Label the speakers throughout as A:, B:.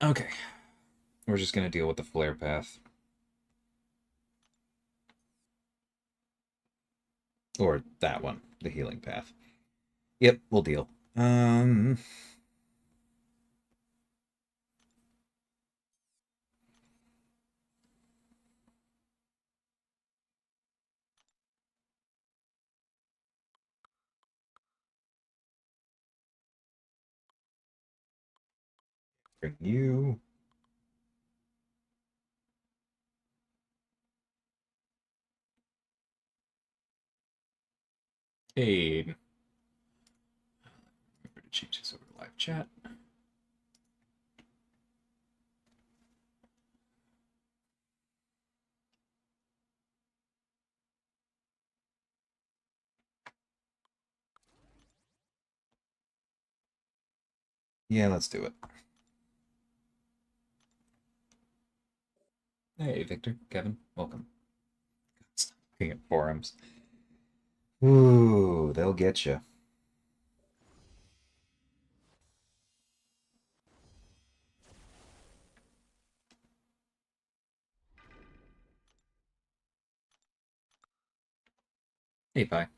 A: Okay. We're just going to deal with the flare path. Or that one, the healing path. Yep, we'll deal. Bring you. Hey. Remember to change this over to live chat. Yeah, let's do it. Hey, Victor, Kevin, welcome. Stop looking at forums. Ooh, they'll get you. Hey, bye.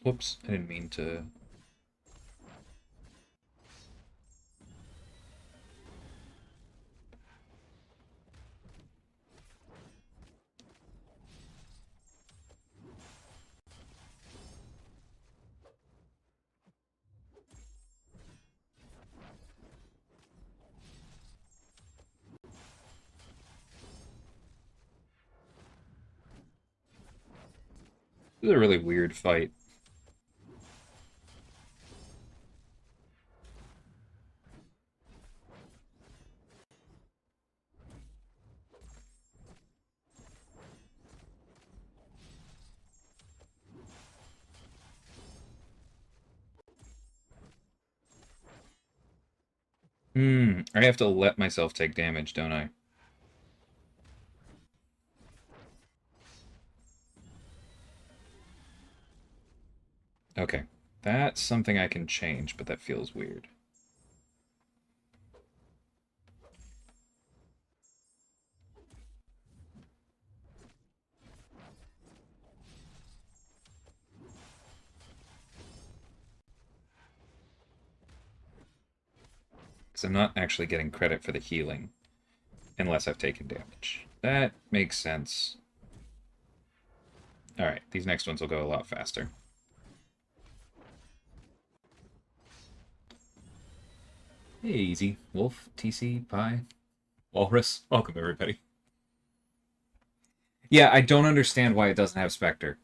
A: Whoops, I didn't mean to. This is a really weird fight. I have to let myself take damage, don't I? Okay. That's something I can change, but that feels weird. Because I'm not actually getting credit for the healing unless I've taken damage. That makes sense. Alright, these next ones will go a lot faster. Hey, Easy. Wolf, TC, Pie, Walrus. Welcome, everybody. Yeah, I don't understand why it doesn't have Spectre.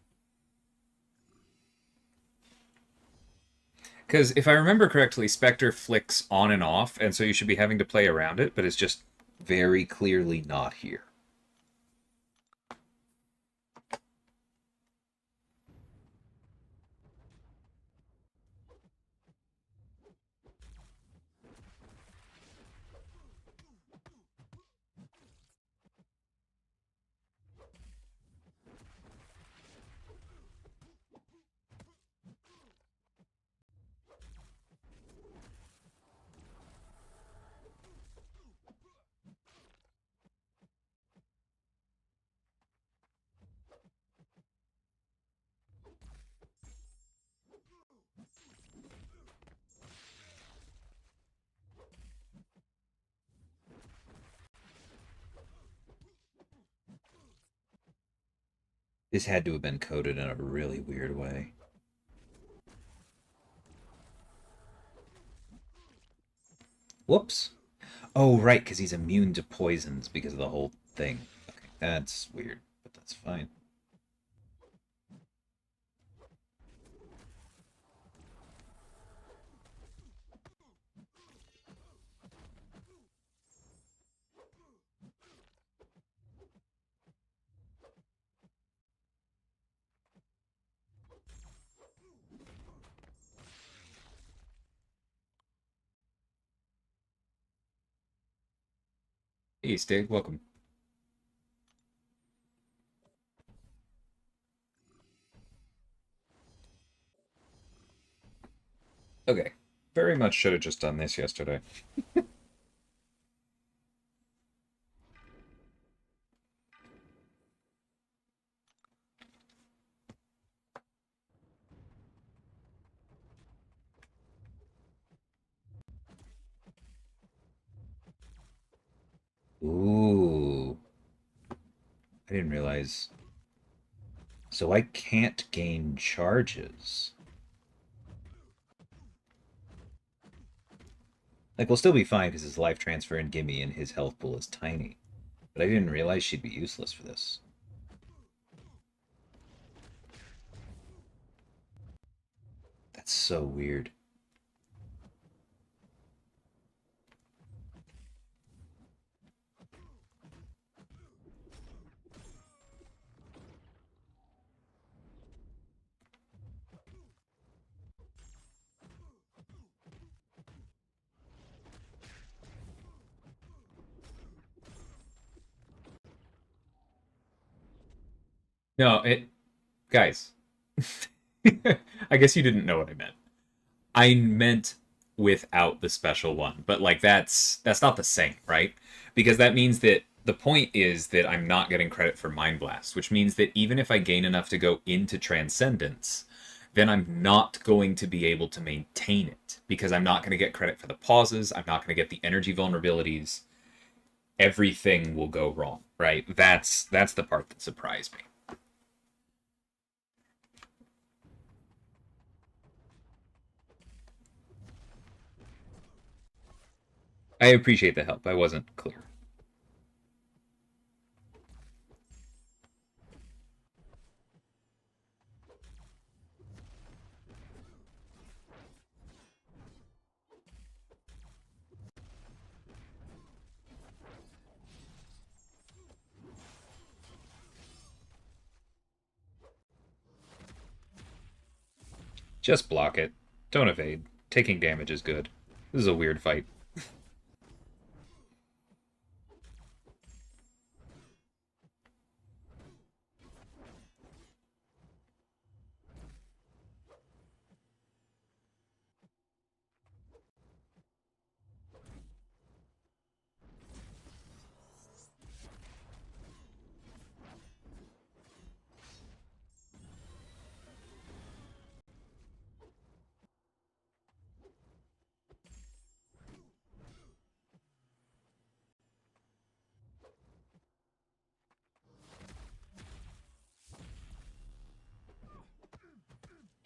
A: Because if I remember correctly, Spectre flicks on and off, and so you should be having to play around it, but it's just very clearly not here. This had to have been coded in a really weird way. Whoops. Oh, right, because he's immune to poisons because of the whole thing. Okay, that's weird, but that's fine. Hey, Stig, welcome. Okay, very much should have just done this yesterday. Ooh, I didn't realize. So I can't gain charges. Like, we'll still be fine because his life transfer and gimme and his health pool is tiny. But I didn't realize she'd be useless for this. That's so weird. No, it... Guys. I guess you didn't know what I meant. I meant without the special one, but like that's not the same, right? Because that means that the point is that I'm not getting credit for Mind Blast, which means that even if I gain enough to go into Transcendence, then I'm not going to be able to maintain it because I'm not going to get credit for the pauses, I'm not going to get the energy vulnerabilities. Everything will go wrong, right? That's the part that surprised me. I appreciate the help. I wasn't clear. Just block it. Don't evade. Taking damage is good. This is a weird fight.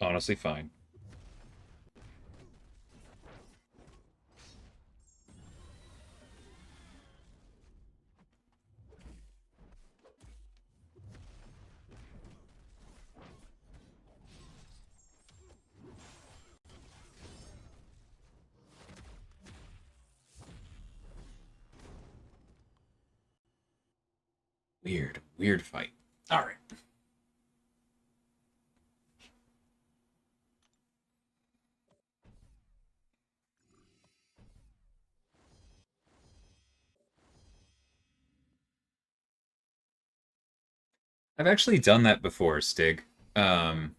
A: Honestly, fine. Weird, weird fight. All right. I've actually done that before, Stig. Um,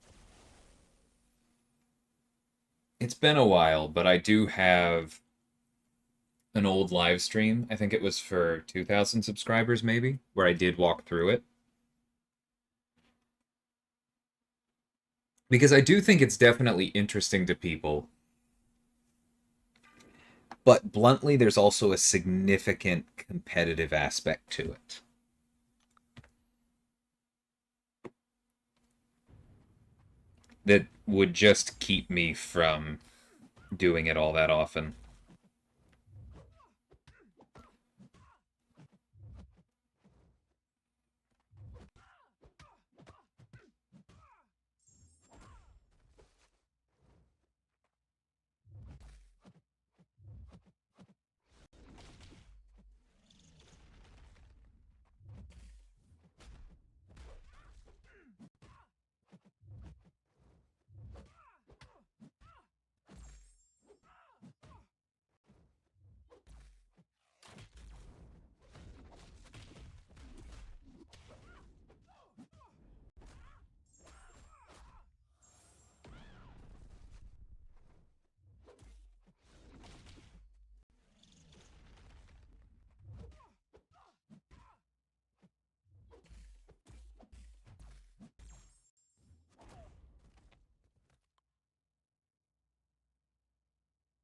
A: it's been a while, but I do have an old live stream. I think it was for 2,000 subscribers, maybe, where I did walk through it. Because I do think it's definitely interesting to people. But bluntly, there's also a significant competitive aspect to it that would just keep me from doing it all that often.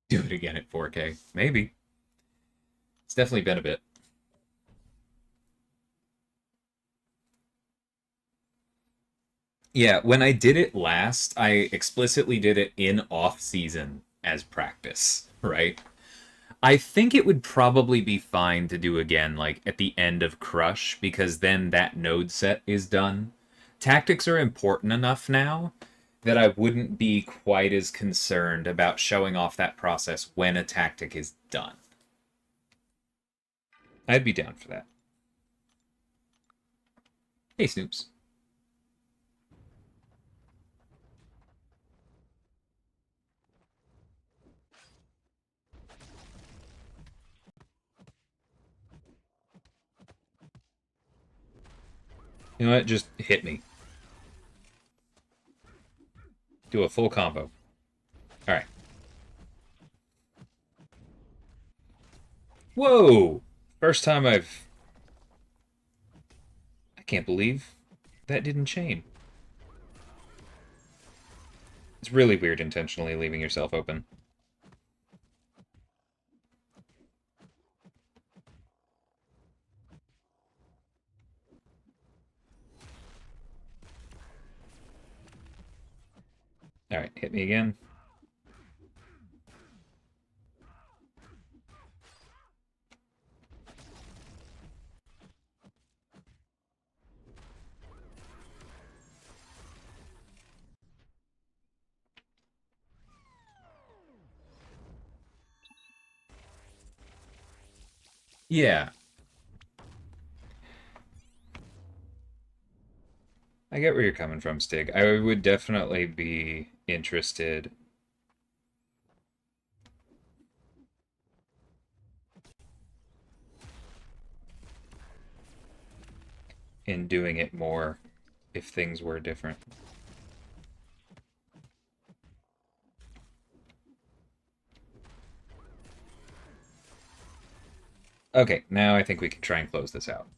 A: Do it again at 4K. Maybe. It's definitely been a bit. Yeah, when I did it last, I explicitly did it in off season as practice, right? I think it would probably be fine to do again, like at the end of Crush, because then that node set is done. Tactics are important enough now that I wouldn't be quite as concerned about showing off that process when a tactic is done. I'd be down for that. Hey, Snoops. You know what? Just hit me. Do a full combo. Alright. Whoa! First time I've... I can't believe that didn't chain. It's really weird intentionally leaving yourself open. Alright, hit me again. Yeah, I get where you're coming from, Stig. I would definitely be interested in doing it more if things were different. Okay, now I think we can try and close this out.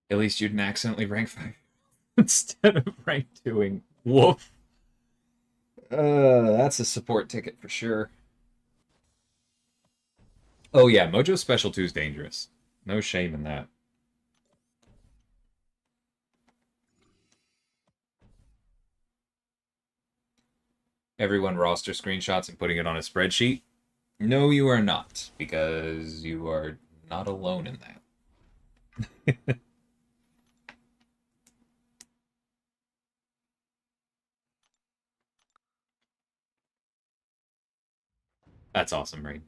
A: At least you didn't accidentally rank 5 instead of rank 2ing. Woof. That's a support ticket for sure. Oh yeah, Mojo Special 2 is dangerous. No shame in that. Everyone roster screenshots and putting it on a spreadsheet? No, you are not, because you are not alone in that. That's awesome, right?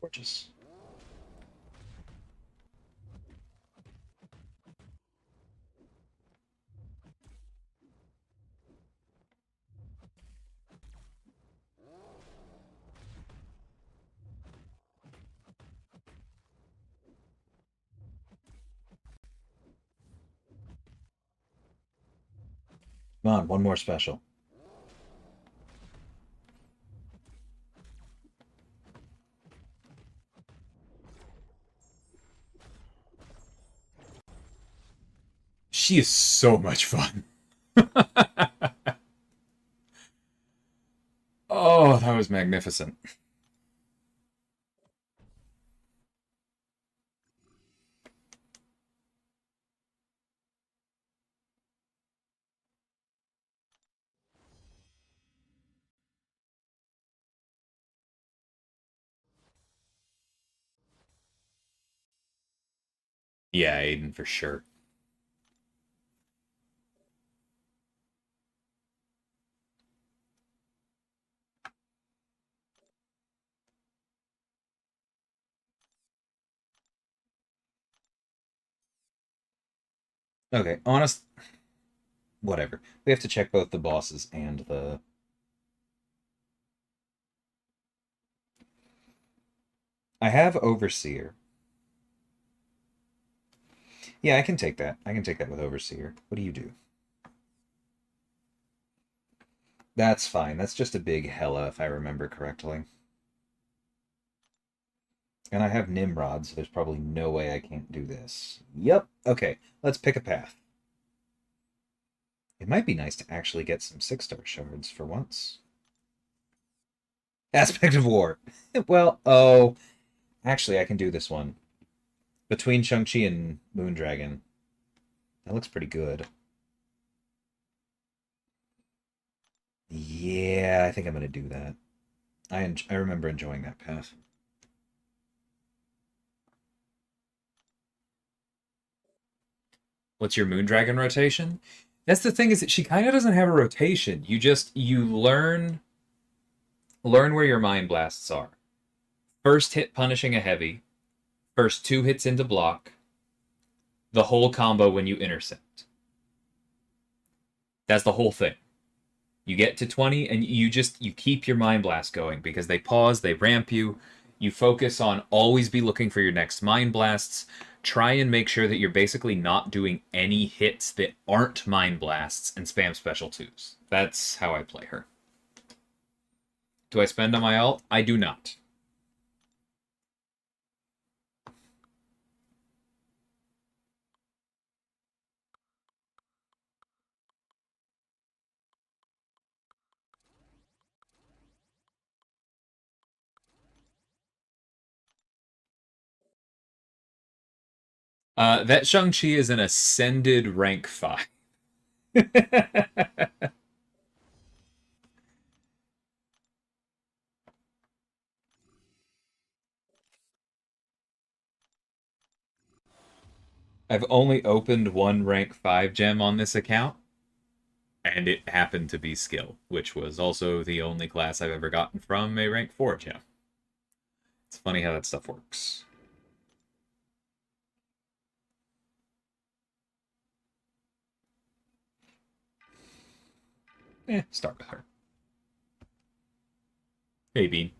A: Gorgeous. Come on, one more special. She is so much fun. Oh, that was magnificent. Yeah, Aiden, for sure. Okay, honest, whatever. We have to check both the bosses and the. I have Overseer. Yeah, I can take that. I can take that with Overseer. What do you do? That's fine. That's just a big Hella, if I remember correctly. And I have Nimrod, so there's probably no way I can't do this. Yep. Okay, let's pick a path. It might be nice to actually get some 6-star shards for once. Aspect of War. Well, oh, actually, I can do this one. Between Shang-Chi and Moondragon. That looks pretty good. Yeah, I think I'm going to do that. I remember enjoying that path. What's your Moondragon rotation? That's the thing, is that she kind of doesn't have a rotation. You learn where your mind blasts are. First hit punishing a heavy, first 2 hits into block, the whole combo when you intercept. That's the whole thing. You get to 20 and you keep your mind blast going because they pause, they ramp you. You focus on always be looking for your next mind blasts. Try and make sure that you're basically not doing any hits that aren't mind blasts and spam special twos. That's how I play her. Do I spend on my ult? I do not. That Shang-Chi is an ascended rank 5. I've only opened one rank 5 gem on this account, and it happened to be skill, which was also the only class I've ever gotten from a rank 4 gem. It's funny how that stuff works. Start with her. Hey, Bean.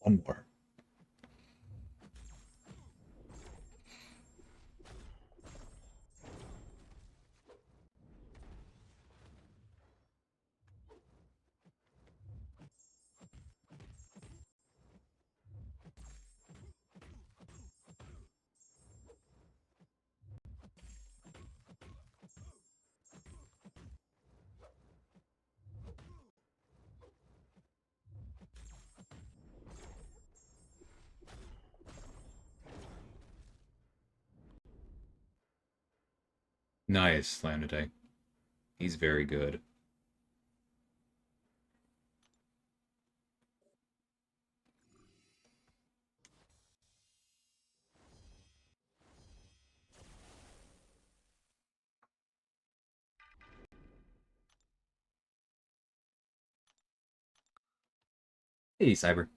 A: One more. Nice, Lanade. He's very good. Hey, Cyber.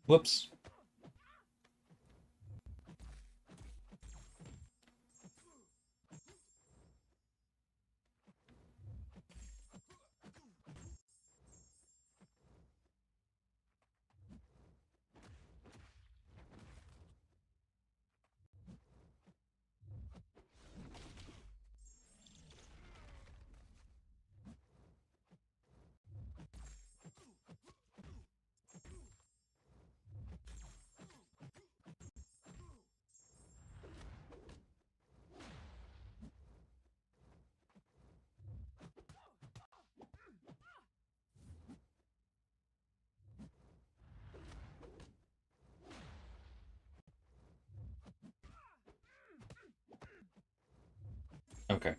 A: Whoops. Okay.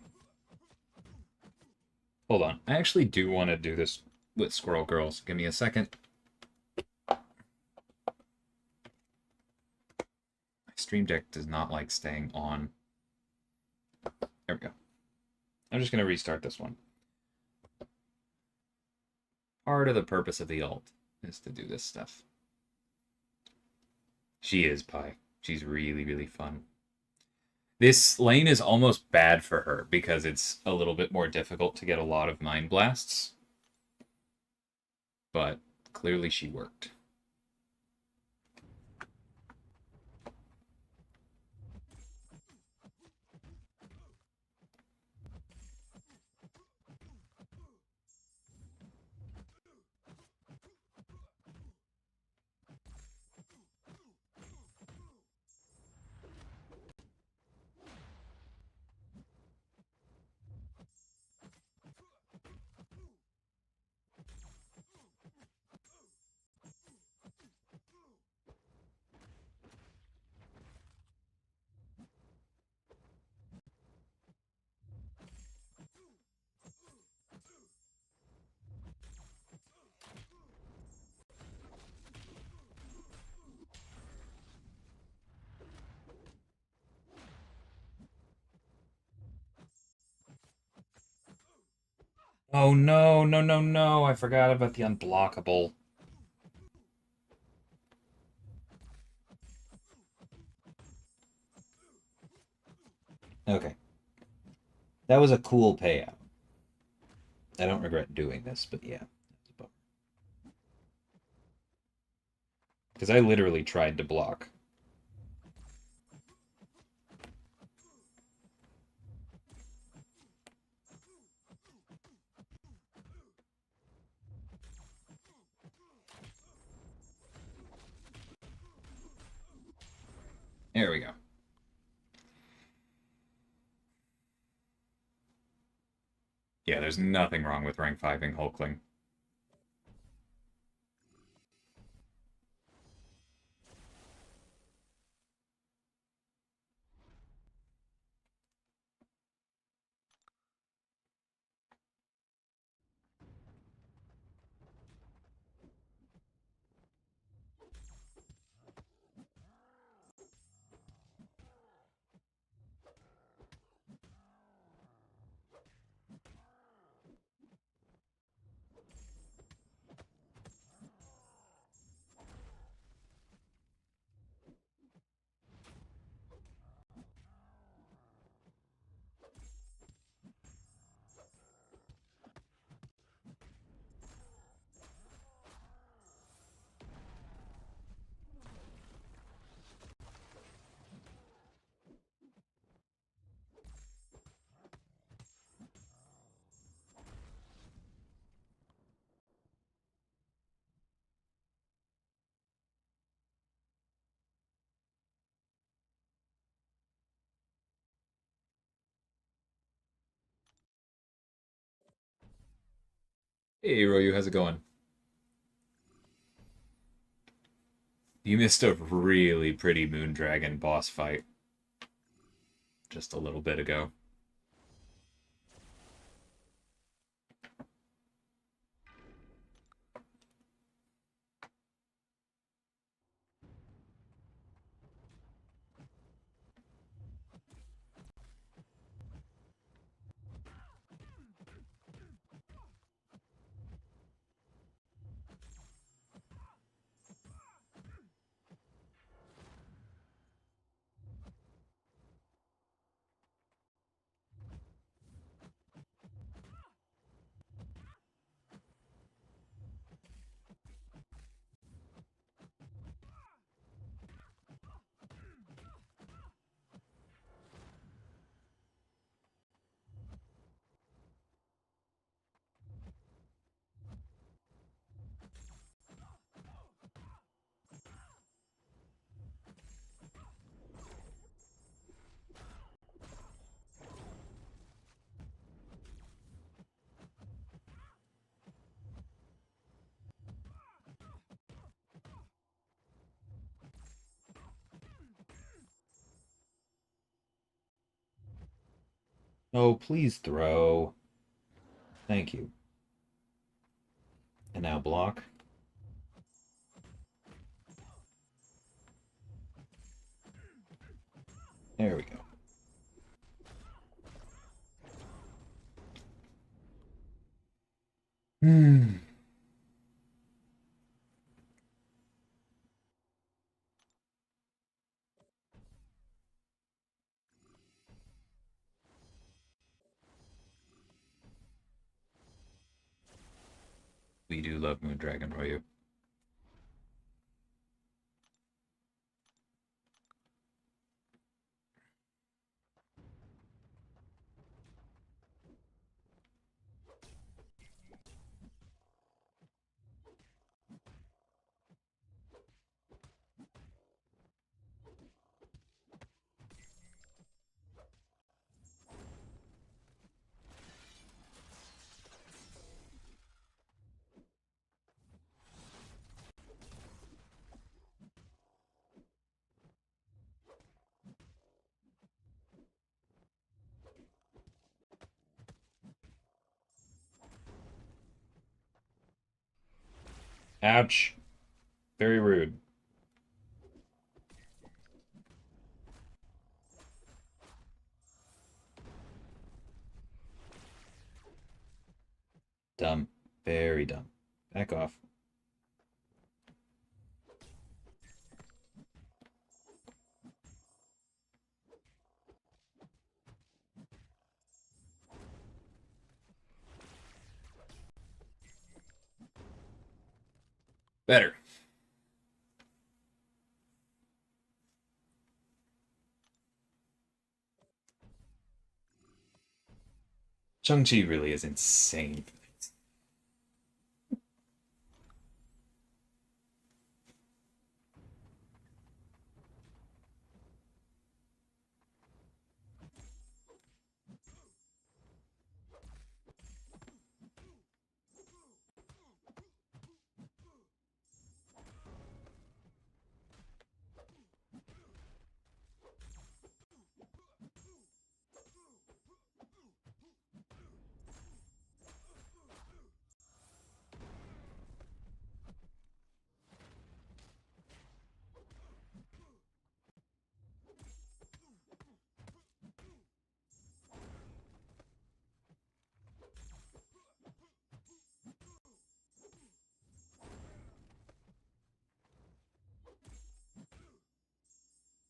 A: Hold on. I actually do want to do this with Squirrel Girls. Give me a second. My Stream Deck does not like staying on. There we go. I'm just going to restart this one. Part of the purpose of the alt is to do this stuff. She is Pi. She's really, really fun. This lane is almost bad for her because it's a little bit more difficult to get a lot of Mind Blasts. But clearly she worked. Oh no, no, no, no. I forgot about the unblockable. Okay. That was a cool payout. I don't regret doing this, but yeah. Because I literally tried to block. There we go. Yeah, there's nothing wrong with rank 5ing Hulkling. Hey, Royu, how's it going? You missed a really pretty Moondragon boss fight just a little bit ago. Oh, please throw. Thank you. And now block. There we go. Hmm. We do love Moondragon, Royu. Ouch. Very rude. Dumb. Very dumb. Back off. Better. Chang-Chi really is insane.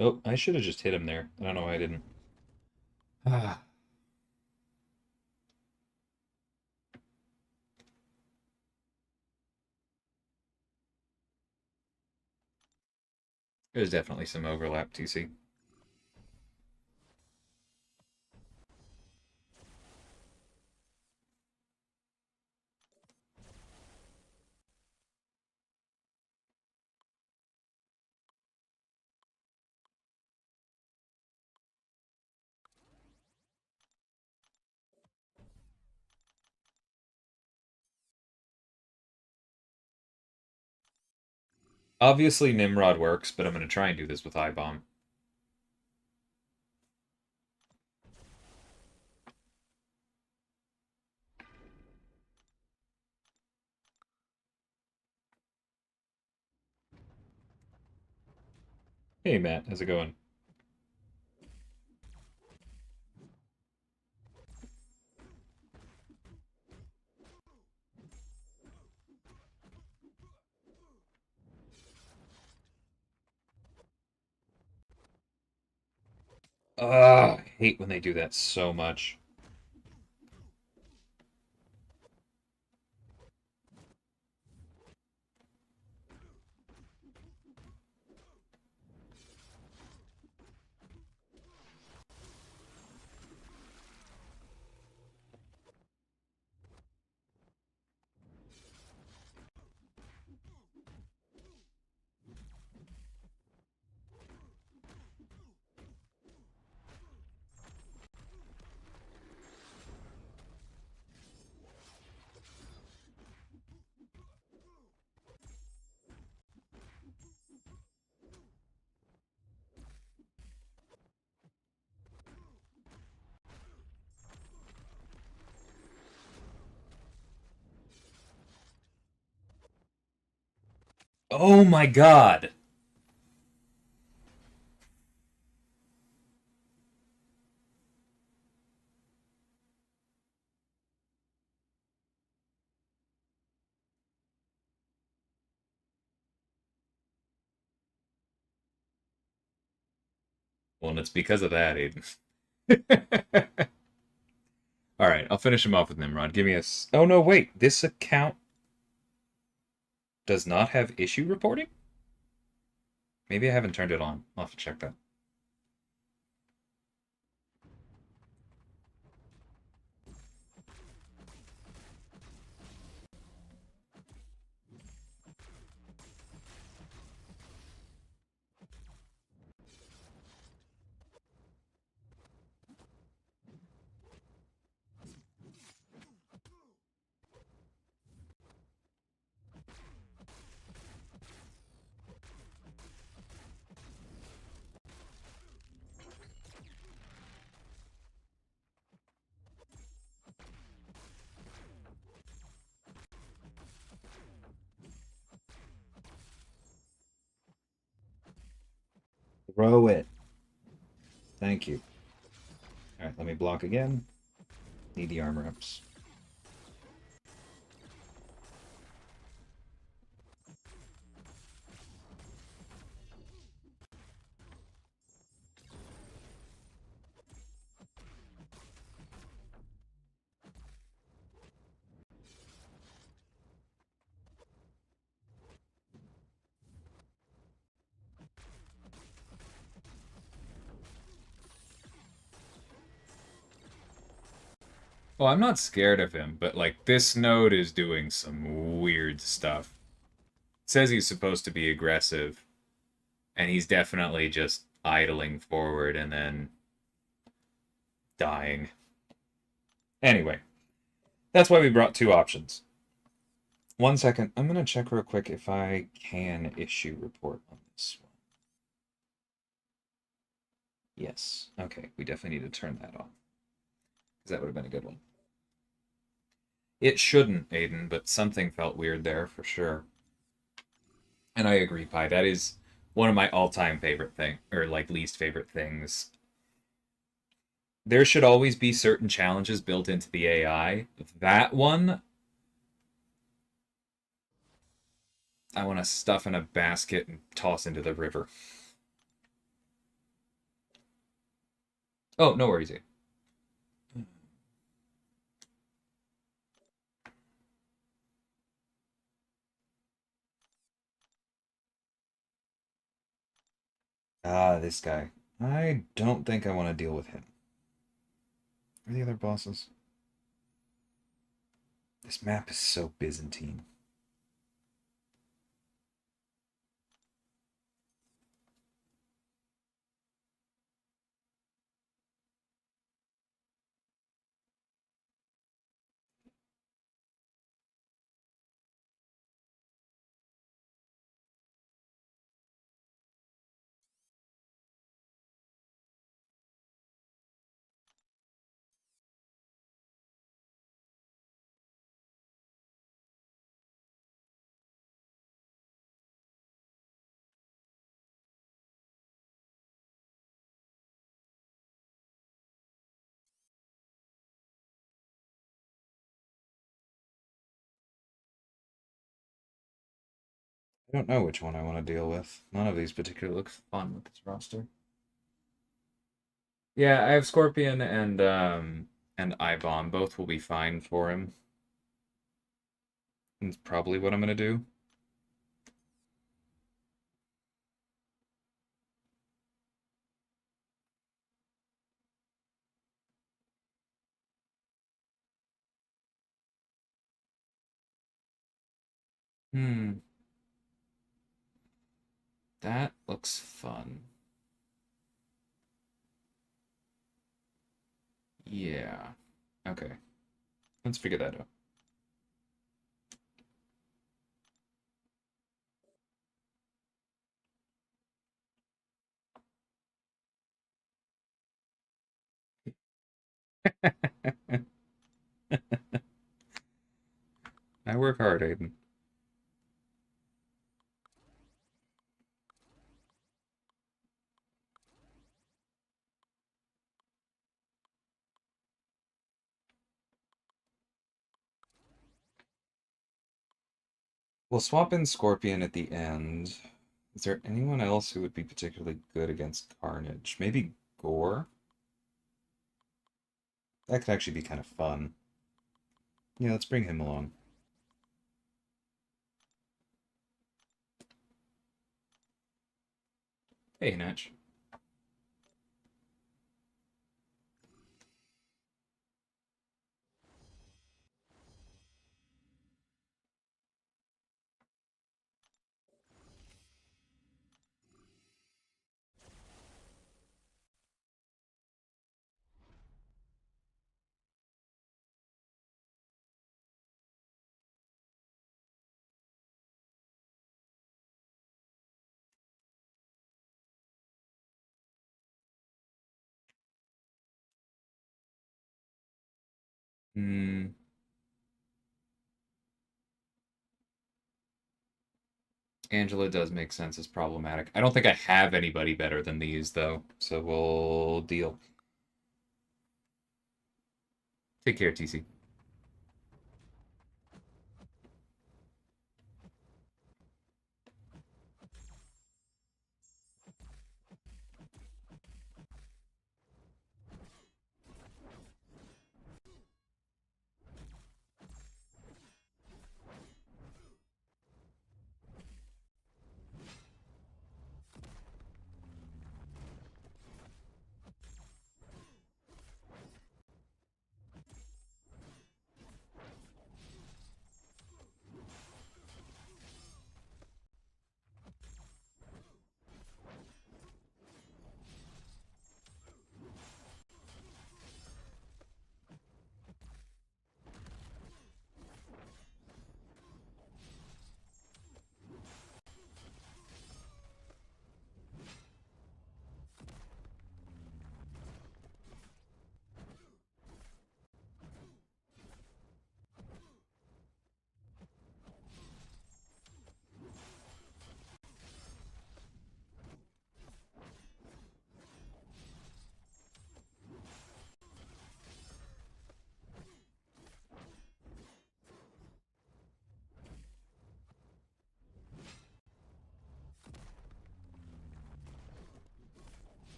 A: Oh, I should have just hit him there. I don't know why I didn't. Ah. There's definitely some overlap, TC. Obviously, Nimrod works, but I'm going to try and do this with I-Bomb. Hey, Matt. How's it going? I hate when they do that so much. Oh my god! Well, and it's because of that, Aiden. Alright, I'll finish him off with Nimrod. Give me a. Oh no, wait. This account does not have issue reporting? Maybe I haven't turned it on. I'll have to check that. Throw it. Thank you. Alright, let me block again. Need the armor ups. Well, I'm not scared of him, but like this node is doing some weird stuff. It says he's supposed to be aggressive, and he's definitely just idling forward and then dying. Anyway, that's why we brought two options. 1 second, I'm gonna check real quick if I can issue report on this one. Yes. Okay, we definitely need to turn that on. Because that would have been a good one. It shouldn't, Aiden, but something felt weird there for sure. And I agree, Pi. That is one of my all-time favorite thing, or like least favorite things. There should always be certain challenges built into the AI. That one, I want to stuff in a basket and toss into the river. Oh, no worries, Aiden. Ah, this guy. I don't think I want to deal with him. Where are the other bosses? This map is so Byzantine. I don't know which one I want to deal with. None of these particularly look fun with this roster. Yeah, I have Scorpion and Ibom. Both will be fine for him. That's probably what I'm gonna do. Hmm. That looks fun. Yeah. Okay. Let's figure that out. I work hard, Aiden.
B: We'll swap in Scorpion at the end. Is there anyone else who would be particularly good against Carnage? Maybe Gore? That could actually be kind of fun. Yeah, let's bring him along.
A: Hey, Natch. Hmm. Angela does make sense as problematic. I don't think I have anybody better than these, though, so we'll deal. Take care, TC.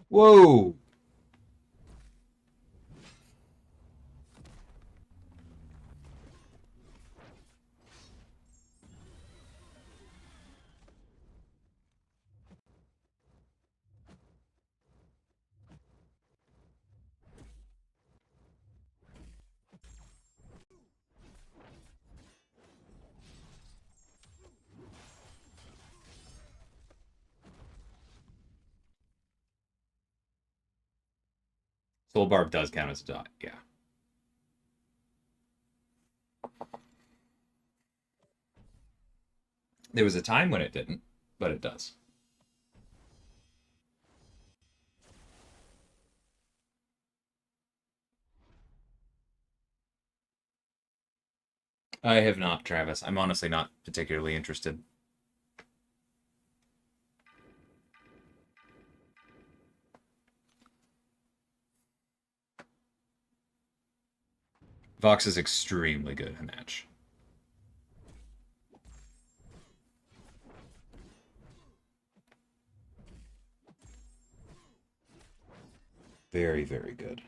B: Whoa!
A: Soul Barb does count as a dot, yeah. There was a time when it didn't, but it does. I have not, Travis. I'm honestly not particularly interested. Vox is extremely good in match.
B: Very, very good.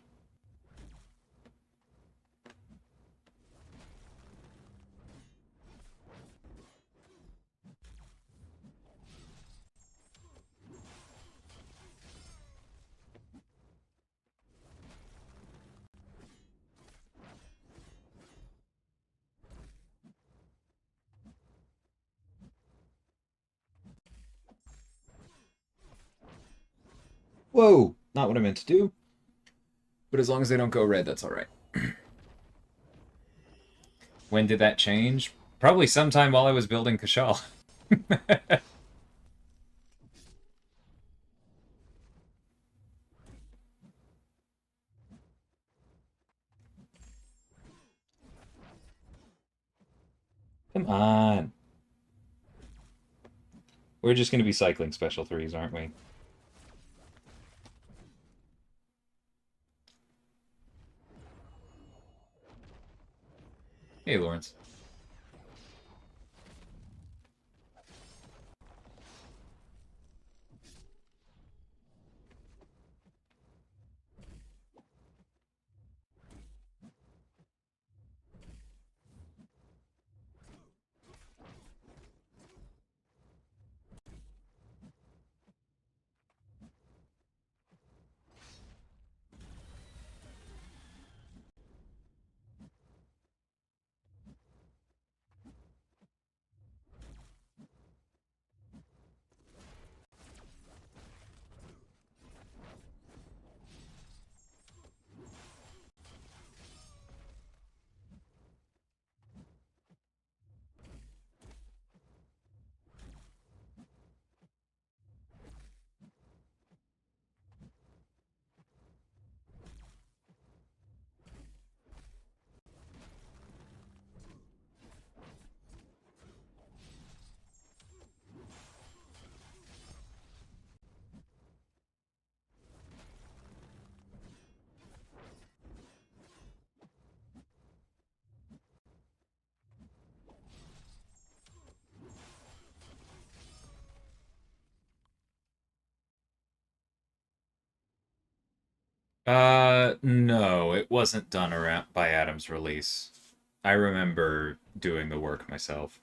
B: Whoa! Not what I meant to do.
A: But as long as they don't go red, that's all right. When did that change? Probably sometime while I was building Kashal. Come on. We're just going to be cycling special threes, aren't we? Hey, Lawrence. No, it wasn't done around by Adam's release. I remember doing the work myself.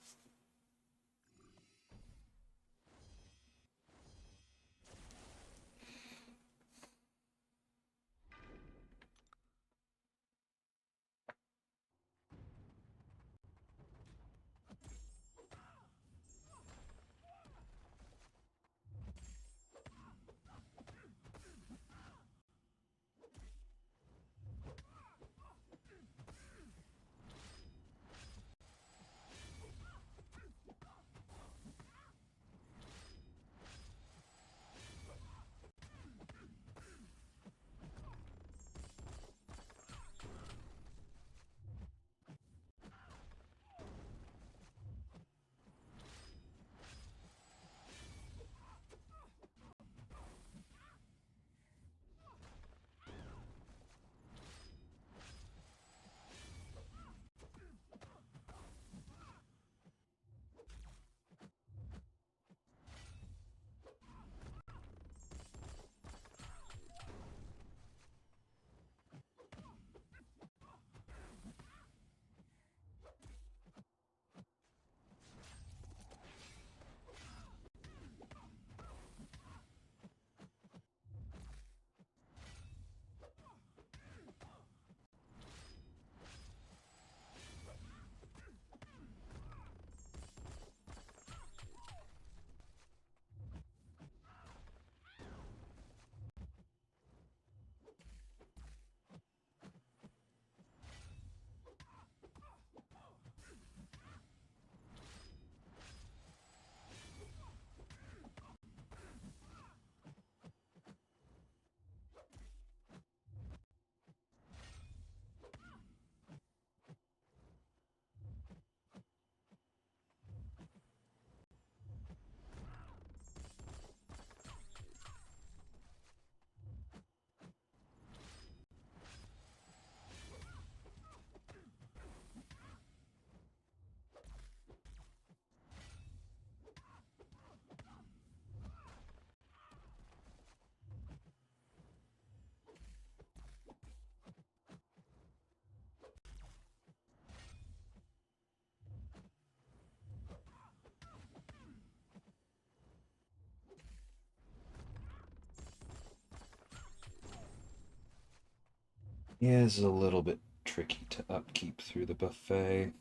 B: Yeah, this is a little bit tricky to upkeep through the buffet.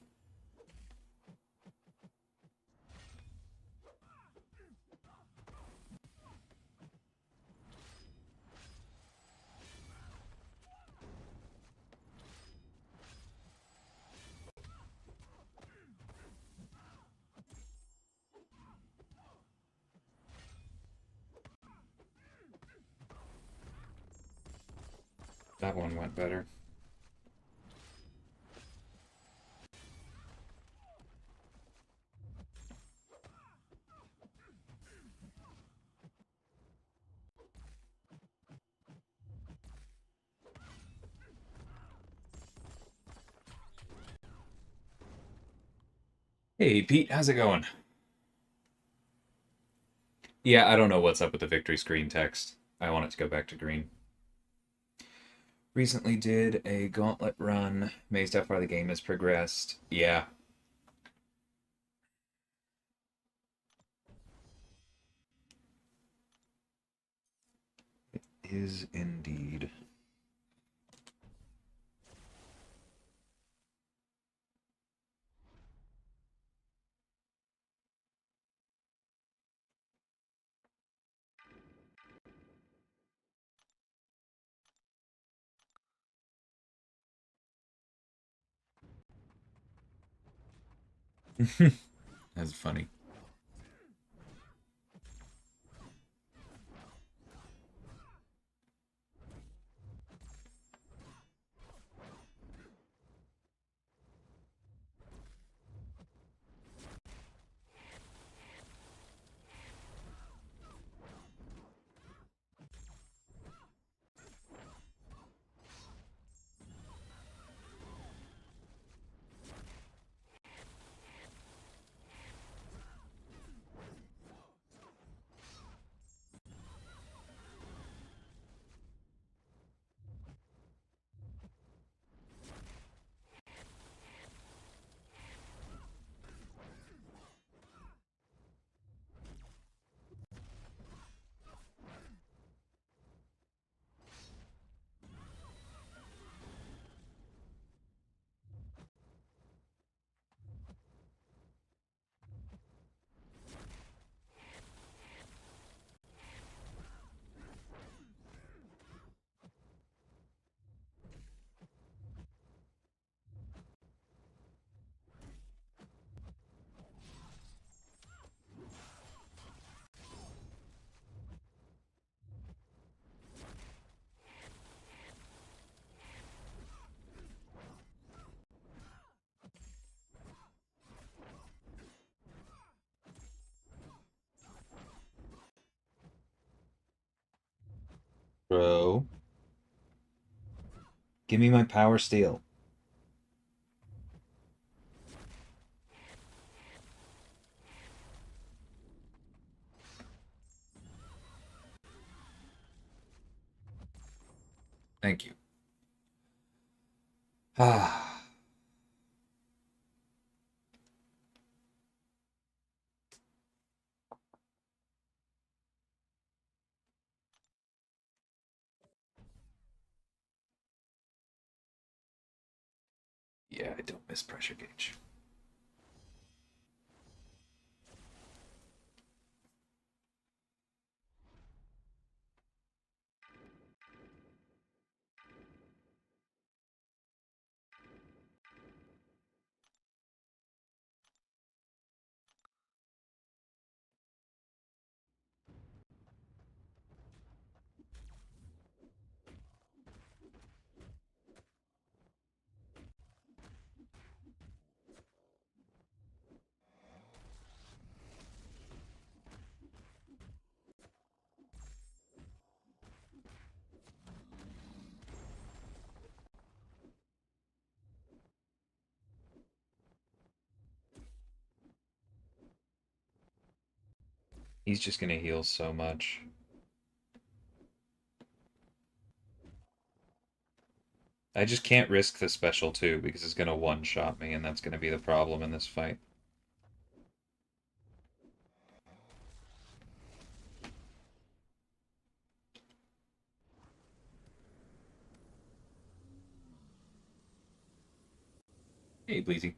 B: That one went better.
A: Hey, Pete, how's it going? Yeah, I don't know what's up with the victory screen text. I want it to go back to green. Recently did a gauntlet run. Amazed how far the game has progressed. Yeah, is indeed. That's funny.
B: Bro, give me my power steel.
A: Thank you. Ah. Yeah, I don't miss pressure gauge. He's just gonna heal so much. I just can't risk the special too because it's gonna one-shot me, and that's gonna be the problem in this fight. Hey, Bleezy.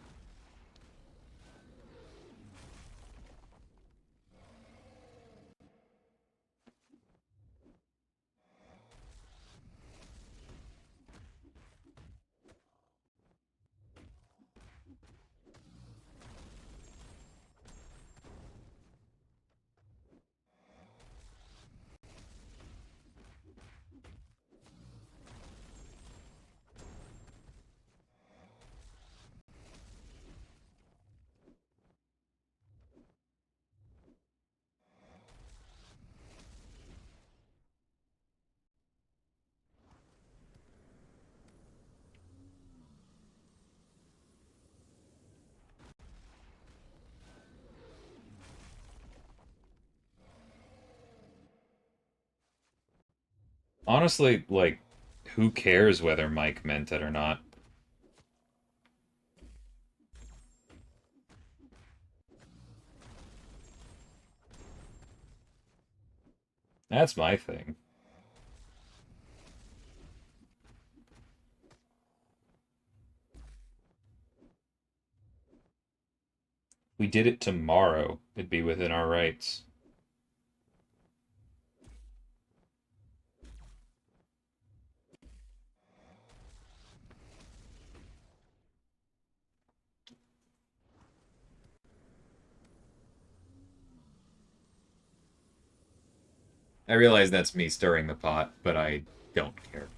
A: Honestly, like, who cares whether Mike meant it or not? That's my thing. We did it tomorrow. It'd be within our rights. I realize that's me stirring the pot, but I don't care.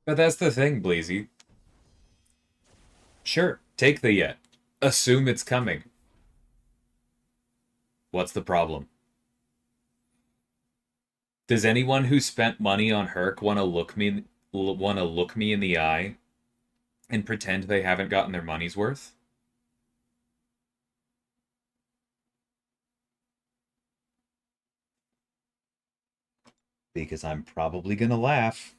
A: But that's the thing, Bleezy. Sure, take the yet. Assume it's coming. What's the problem? Does anyone who spent money on Herc want to look me in the eye and pretend they haven't gotten their money's worth? Because I'm probably gonna laugh.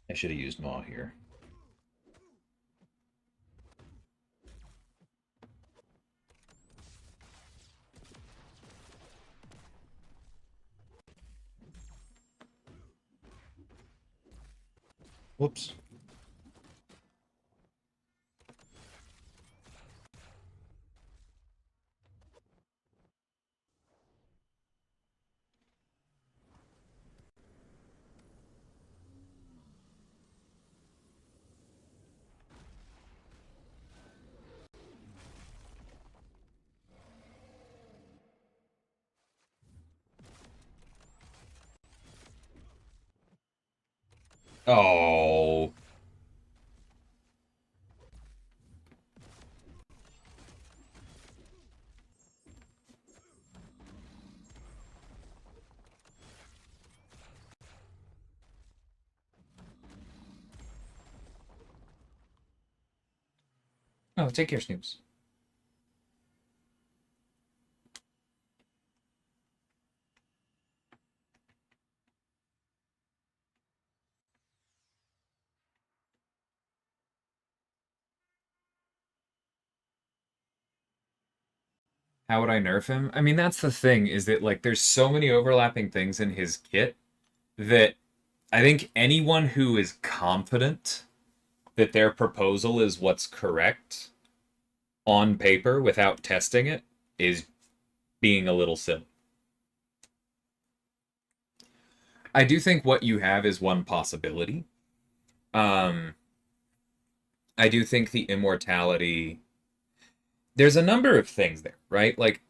A: I should have used Maw here.
B: Whoops. Oh.
A: Oh, take care, Snoops. How would I nerf him? I mean, that's the thing, is that like there's so many overlapping things in his kit that I think anyone who is confident that their proposal is what's correct on paper without testing it is being a little silly. I do think what you have is one possibility. Um, I do think the immortality. There's a number of things there, right? Like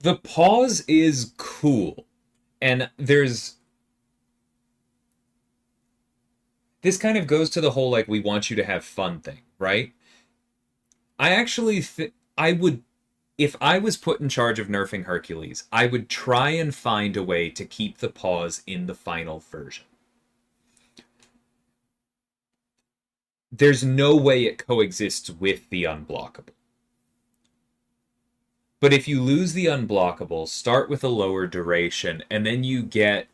A: the pause is cool, and there's this kind of goes to the whole like we want you to have fun thing, right? I actually I would, if I was put in charge of nerfing Hercules, I would try and find a way to keep the pause in the final version. There's no way it coexists with the unblockable. But if you lose the unblockable, start with a lower duration, and then you get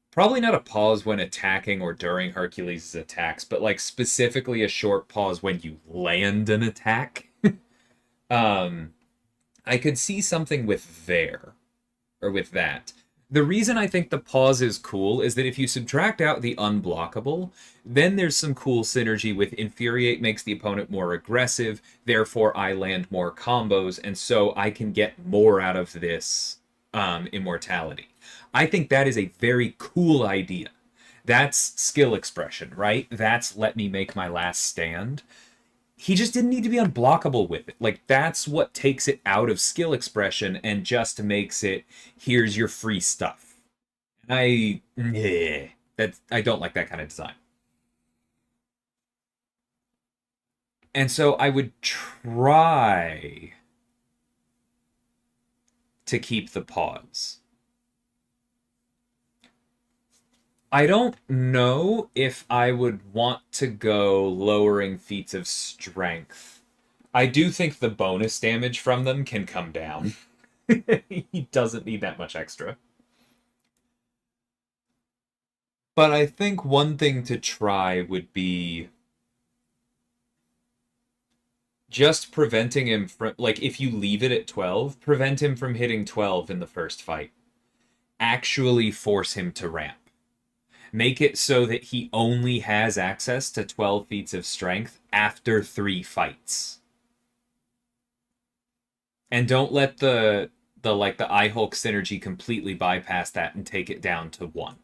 A: probably not a pause when attacking or during Hercules' attacks, but like specifically a short pause when you land an attack. um, I could see something with there, or with that. The reason I think the pause is cool is that if you subtract out the unblockable, then there's some cool synergy with Infuriate makes the opponent more aggressive, therefore I land more combos, and so I can get more out of this immortality. I think that is a very cool idea. That's skill expression, right? That's let me make my last stand. He just didn't need to be unblockable with it. Like that's what takes it out of skill expression and just makes it here's your free stuff. And I don't like that kind of design. And so I would try to keep the pause. I don't know if I would want to go lowering feats of strength. I do think the bonus damage from them can come down. He doesn't need that much extra. But I think one thing to try would be just preventing him from, like, if you leave it at 12, prevent him from hitting 12 in the first fight. Actually force him to ramp. Make it so that he only has access to 12 feats of strength after 3 fights. And don't let the Eye Hulk synergy completely bypass that and take it down to 1.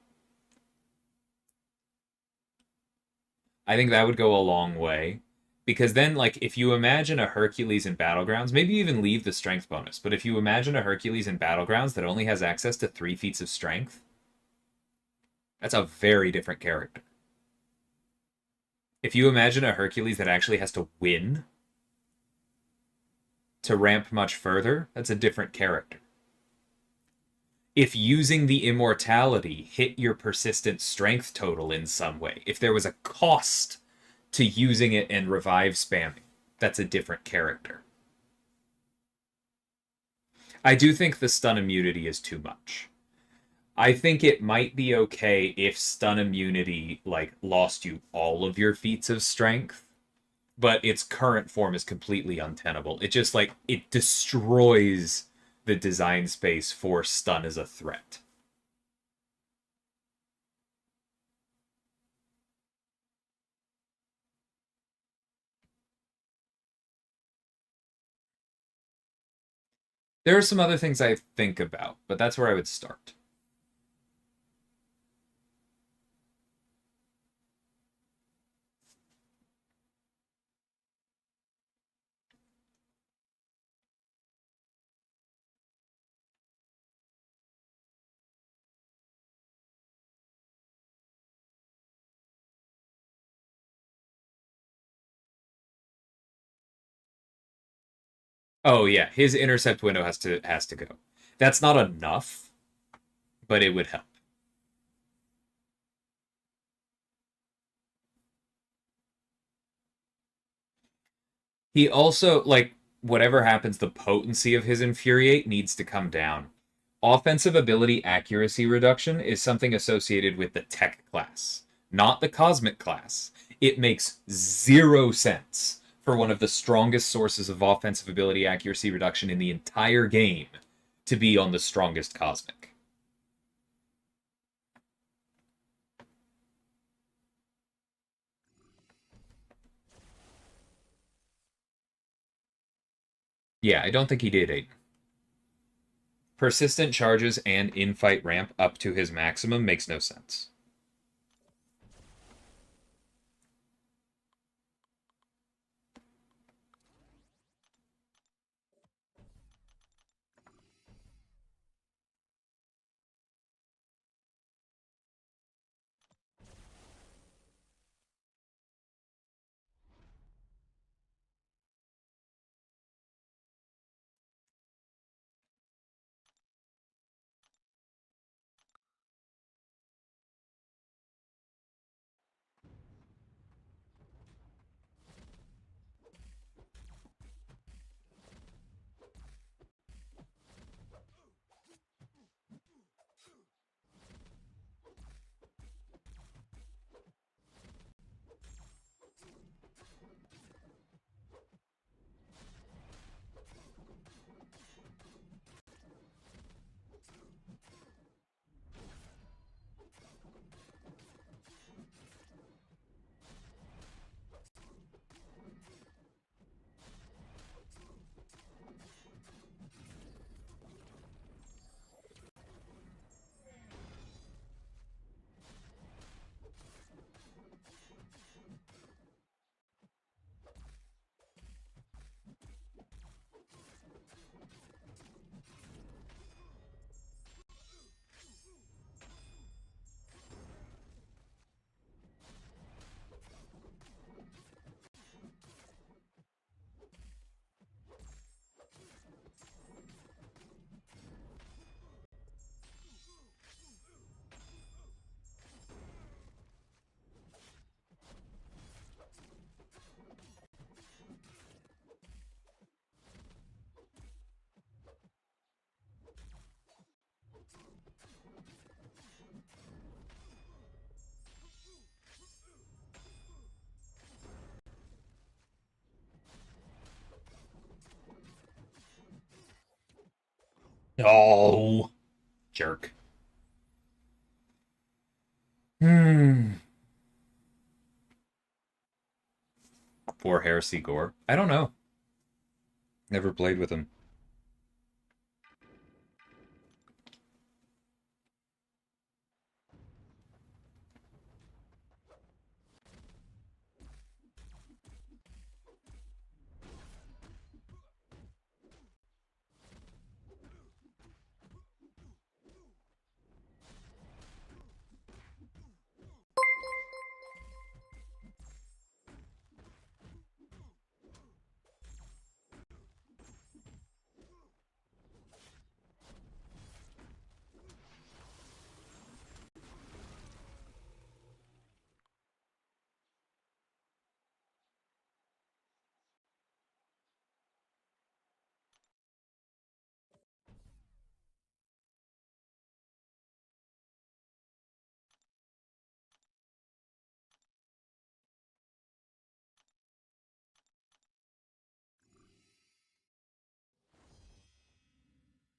A: I think that would go a long way. Because then, like, if you imagine a Hercules in Battlegrounds, maybe even leave the strength bonus, but if you imagine a Hercules in Battlegrounds that only has access to 3 feats of strength, that's a very different character. If you imagine a Hercules that actually has to win to ramp much further, that's a different character. If using the immortality hit your persistent strength total in some way, if there was a cost to using it and revive spamming, that's a different character. I do think the stun immunity is too much. I think it might be okay if stun immunity like lost you all of your feats of strength, but its current form is completely untenable. It just like it destroys the design space for stun as a threat. There are some other things I think about, but that's where I would start. Oh yeah, his intercept window has to go. That's not enough, but it would help. He also, like, whatever happens, the potency of his infuriate needs to come down. Offensive ability accuracy reduction is something associated with the tech class, not the cosmic class. It makes zero sense for one of the strongest sources of offensive ability accuracy reduction in the entire game to be on the strongest cosmic. Yeah, I don't think he did, Aiden. Persistent charges and in-fight ramp up to his maximum makes no sense. Oh, jerk. Hmm. Poor Heresy Gore. I don't know. Never played with him.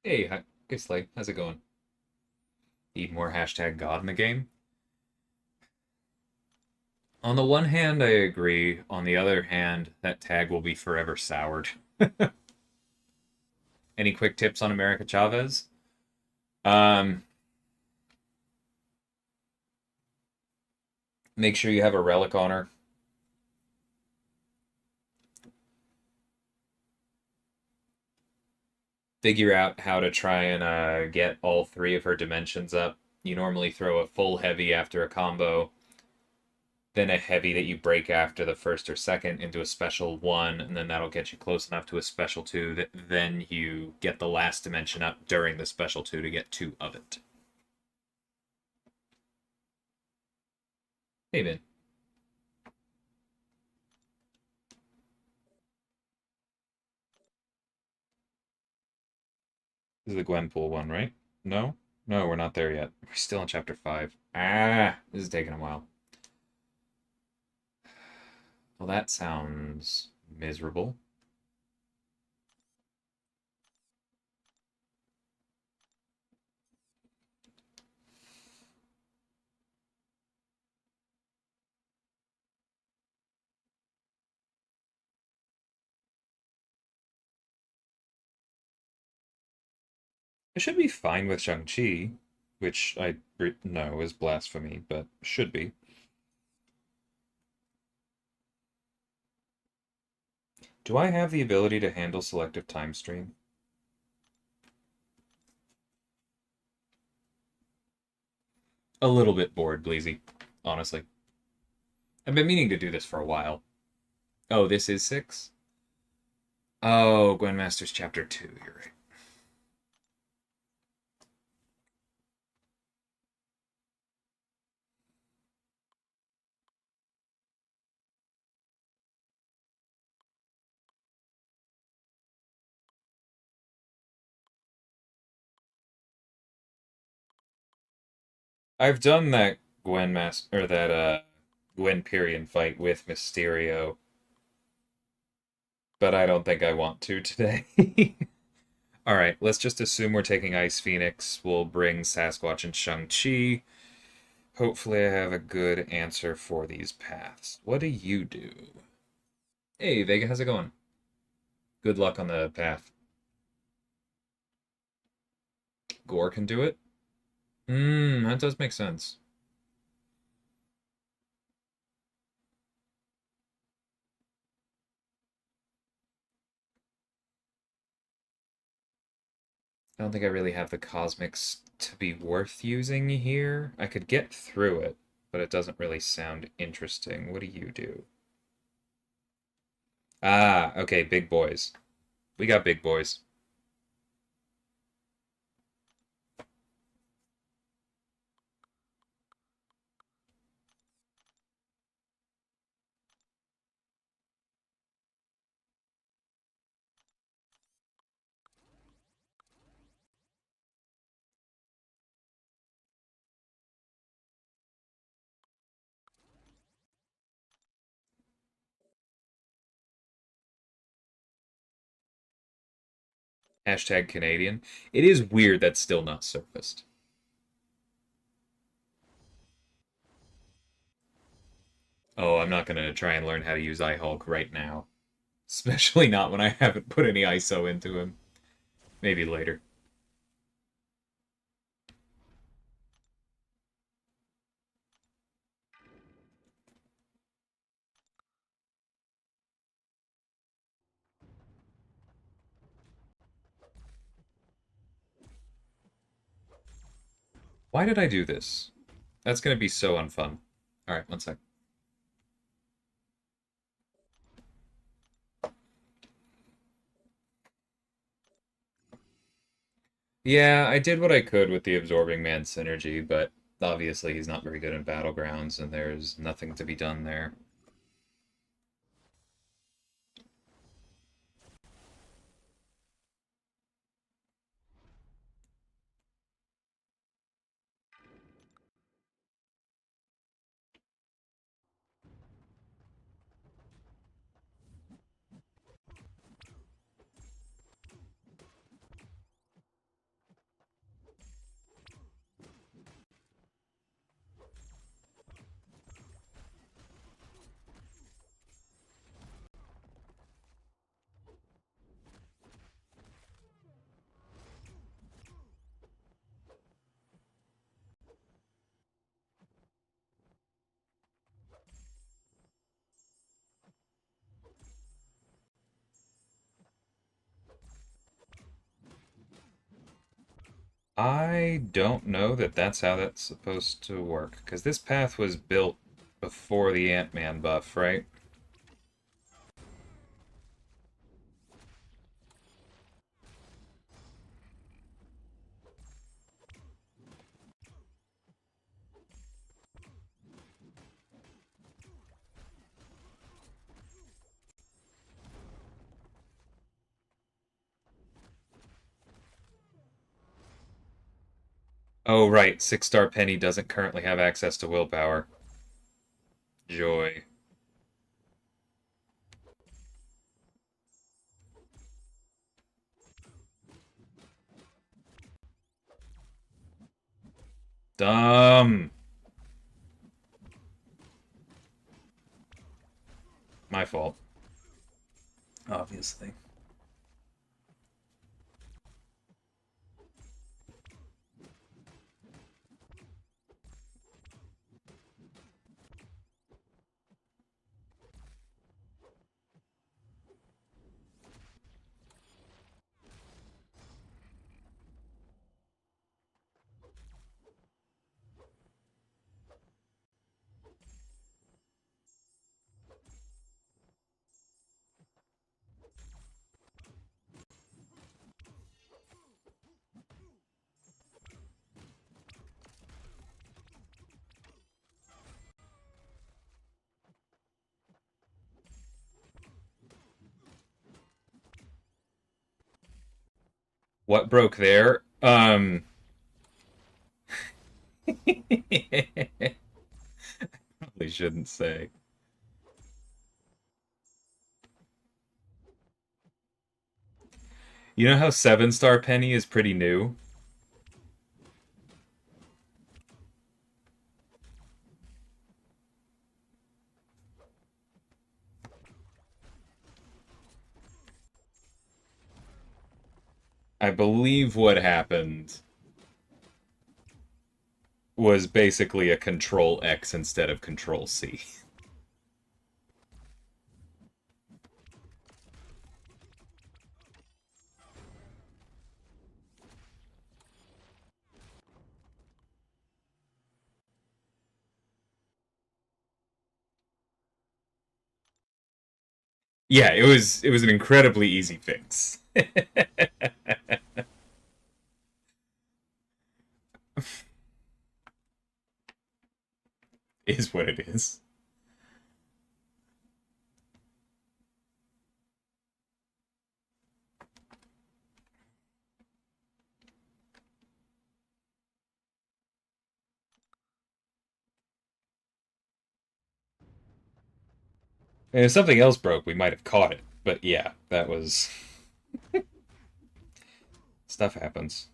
A: Hey, hey Slay, how's it going? Need more hashtag God in the game? On the one hand, I agree. On the other hand, that tag will be forever soured. Any quick tips on America Chavez? Um, Make sure you have a relic on her. Figure out how to try and get all three of her dimensions up. You normally throw a full heavy after a combo, then a heavy that you break after the first or second into a special one, and then that'll get you close enough to a special two that then you get the last dimension up during the special two to get two of it. Hey, Ben. This is the Gwenpool one, right? No? No, we're not there yet. We're still in chapter 5. Ah, this is taking a while. Well, that sounds miserable. I should be fine with Shang-Chi, which I know is blasphemy, but should be. Do I have the ability to handle selective time stream? A little bit bored, Bleezy, honestly. I've been meaning to do this for a while. Oh, this is 6? Oh, Gwen Masters chapter 2, you're right. I've done that Gwen Period fight with Mysterio, but I don't think I want to today. All right, let's just assume we're taking Ice Phoenix. We'll bring Sasquatch and Shang-Chi. Hopefully I have a good answer for these paths. What do you do? Hey, Vega, how's it going? Good luck on the path. Gore can do it? That does make sense. I don't think I really have the cosmics to be worth using here. I could get through it, but it doesn't really sound interesting. What do you do? Ah, okay, big boys. We got big boys. Hashtag Canadian. It is weird that's still not surfaced. Oh, I'm not gonna try and learn how to use iHulk right now. Especially not when I haven't put any ISO into him. Maybe later. Why did I do this? That's gonna be so unfun. Alright, one sec. Yeah, I did what I could with the Absorbing Man synergy, but obviously he's not very good in Battlegrounds, and there's nothing to be done there.
B: I don't know that that's how that's supposed to work, because this path was built before the Ant-Man buff, right? Oh, right. Six-star Penny doesn't currently have access to willpower. Joy. Dumb. My fault. Obviously. What broke there? Probably shouldn't say. You know how seven-star Penny is pretty new? I believe what happened was basically a Control X instead of Control C. Yeah, it was an incredibly easy fix. Is what it is. And if something else broke, we might have caught it. But yeah, that was stuff happens.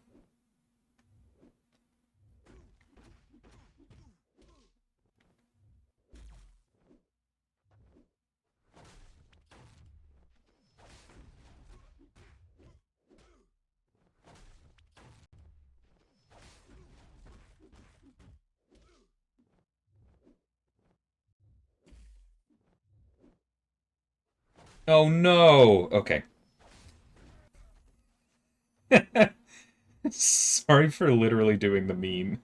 B: Oh no. Okay. Sorry for literally doing the meme.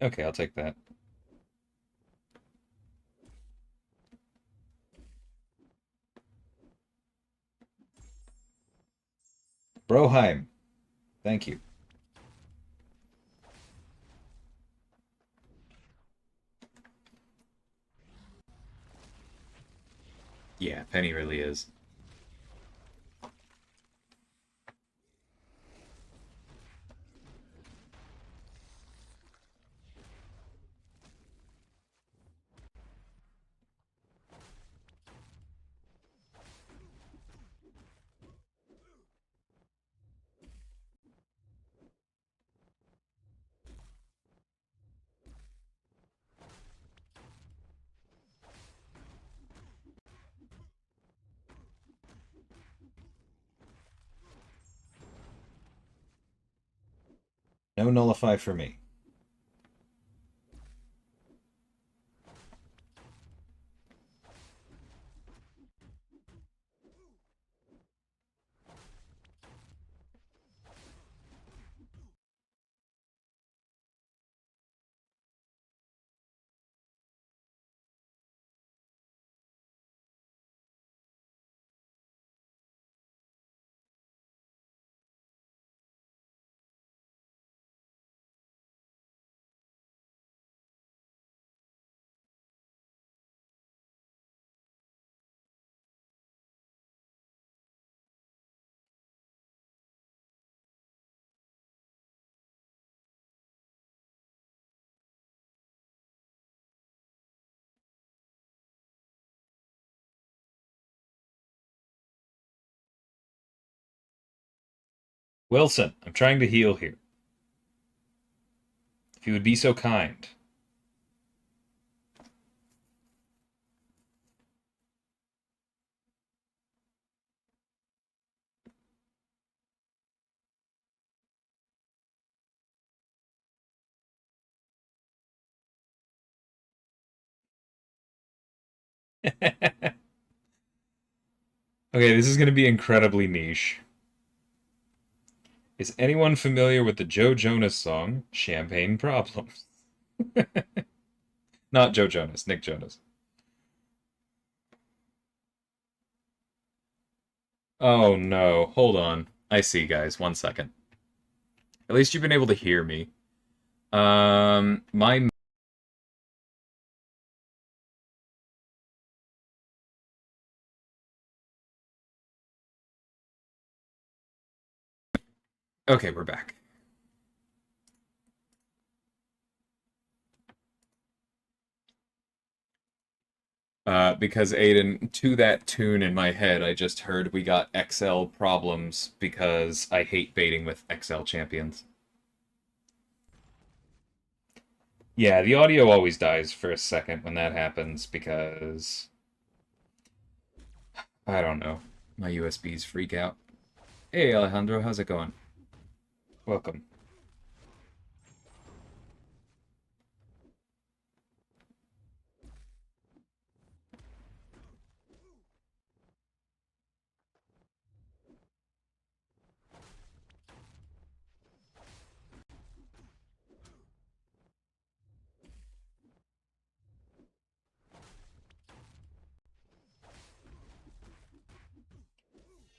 B: Okay, I'll take that. Broheim, thank you. Yeah, Penny really is. No nullify for me. Wilson, I'm trying to heal here. If you would be so kind. Okay, this is going to be incredibly niche. Is anyone familiar with the Joe Jonas song, Champagne Problems? Not Joe Jonas, Nick Jonas. Oh no, hold on. I see, guys. 1 second. At least you've been able to hear me. My. Okay, we're back. Because Aiden, to that tune in my head, I just heard we got XL problems because I hate baiting with XL champions. Yeah, the audio always dies for a second when that happens because I don't know. My USBs freak out. Hey Alejandro, how's it going? Welcome.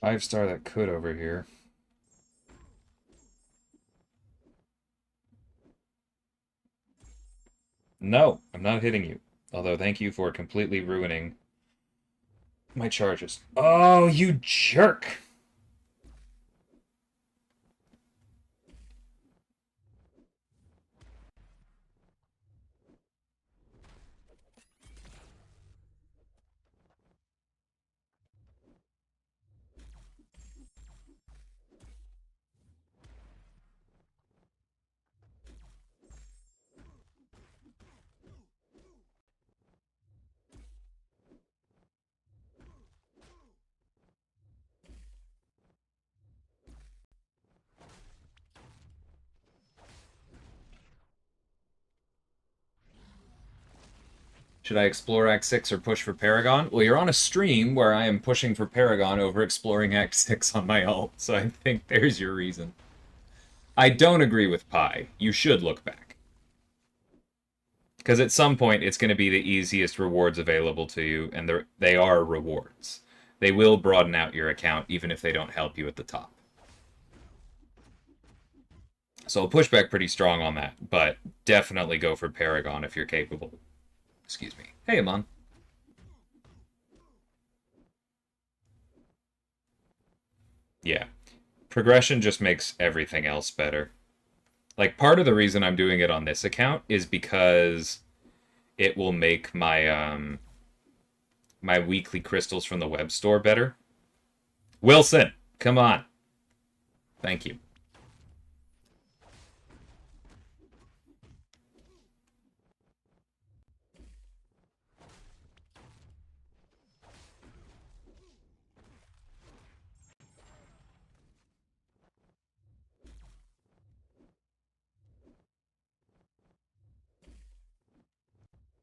B: 5-star that could over here. No, I'm not hitting you. Although thank you for completely ruining my charges. Oh, you jerk! Should I explore Act 6 or push for Paragon? Well, you're on a stream where I am pushing for Paragon over exploring Act 6 on my ult, so I think there's your reason. I don't agree with Pi. You should look back. Because at some point, it's going to be the easiest rewards available to you, and they are rewards. They will broaden out your account, even if they don't help you at the top. So I'll push back pretty strong on that, but definitely go for Paragon if you're capable. Excuse me. Hey, Amon. Yeah. Progression just makes everything else better. Like, part of the reason I'm doing it on this account is because it will make my weekly crystals from the web store better. Wilson, come on. Thank you.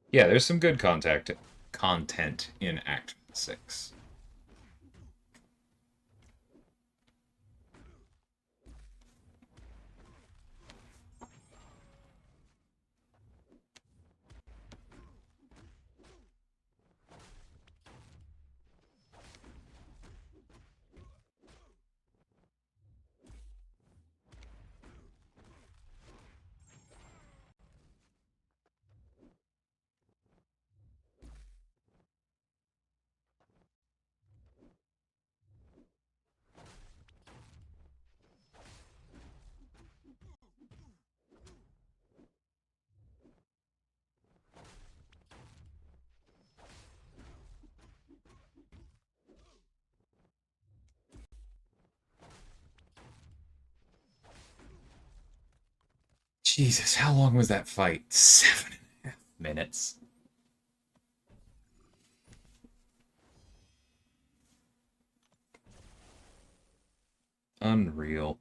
A: Yeah, there's some good content in Act 6. Jesus, how long was that fight? 7.5 minutes. Unreal.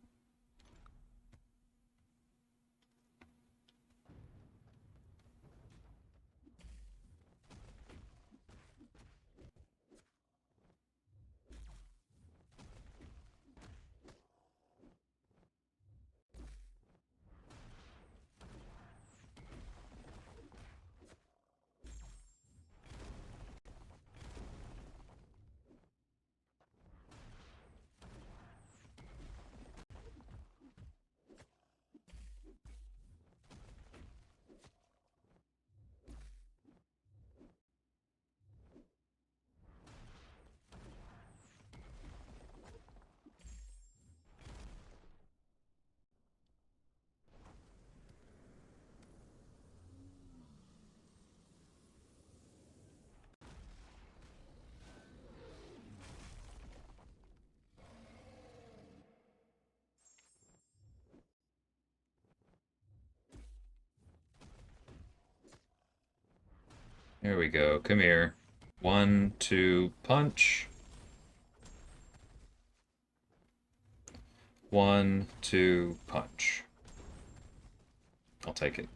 A: There we go. Come here. 1, 2, punch. 1, 2, punch. I'll take it.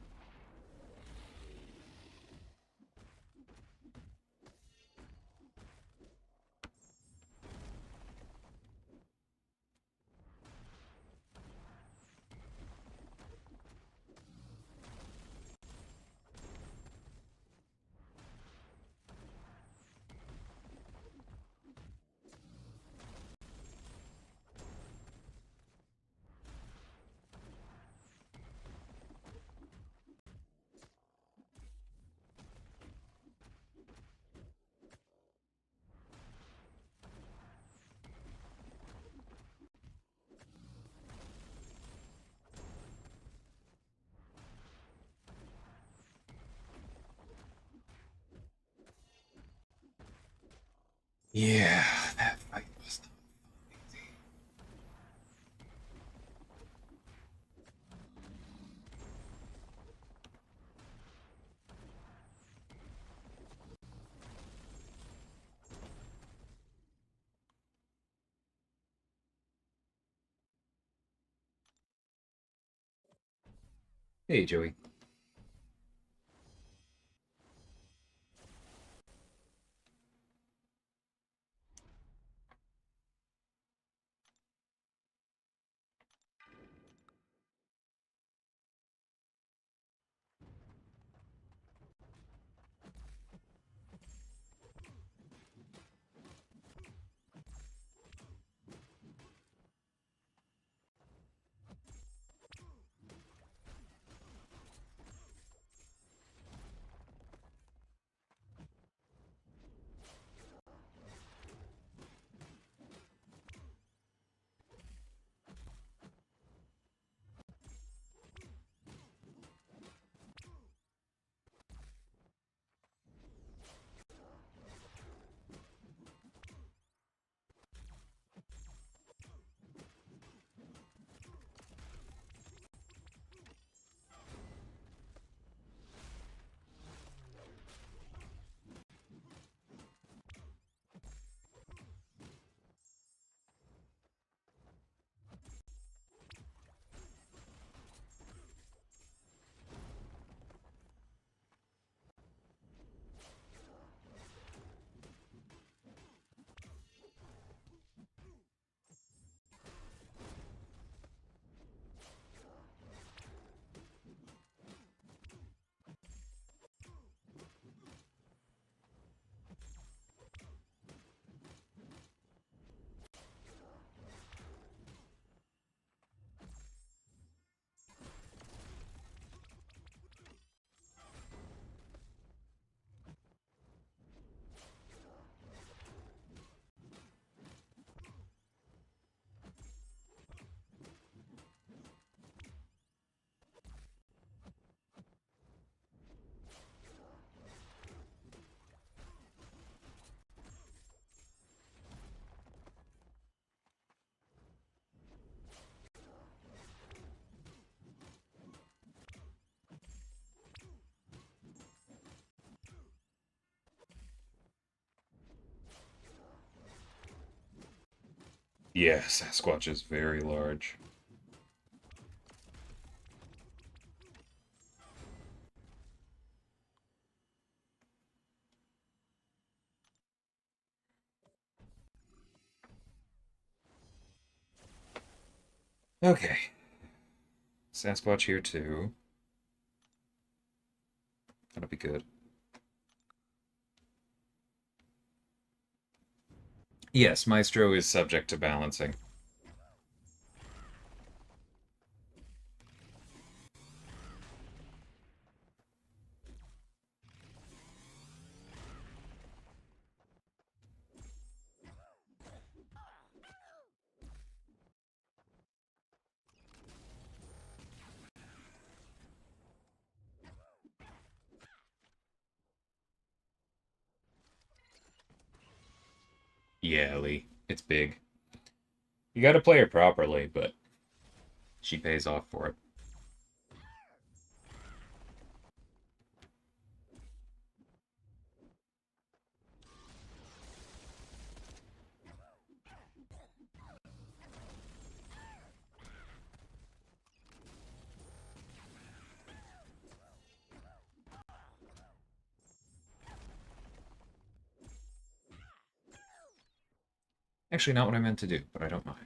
A: Yeah, that fight was not easy. Hey, Joey. Yeah, Sasquatch is very large. Okay. Sasquatch here too. That'll be good. Yes, Maestro is subject to balancing. Yeah, Lee. It's big. You gotta play her properly, but she pays off for it. Actually, not what I meant to do, but I don't mind.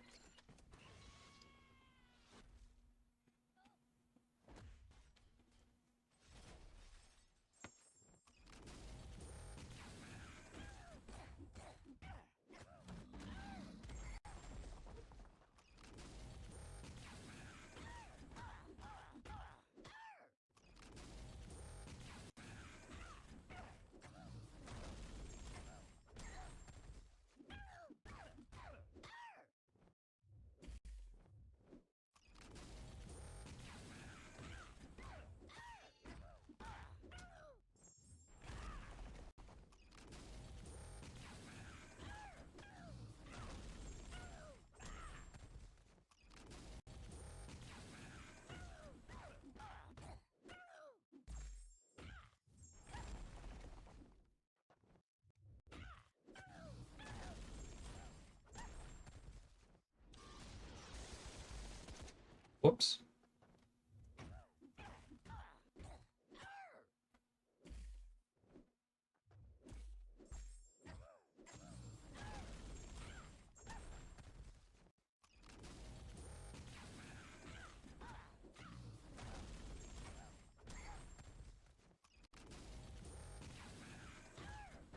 A: Whoops.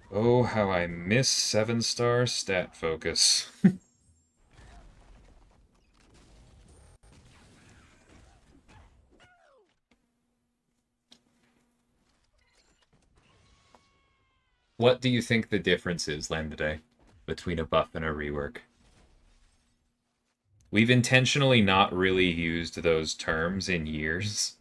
A: Oh, how I miss 7-star stat focus. What do you think the difference is, Landaday, between a buff and a rework? We've intentionally not really used those terms in years.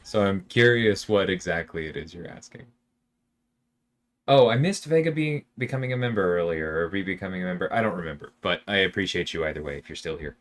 A: So I'm curious what exactly it is you're asking. Oh, I missed Vega becoming a member earlier, or re-becoming a member. I don't remember, but I appreciate you either way if you're still here.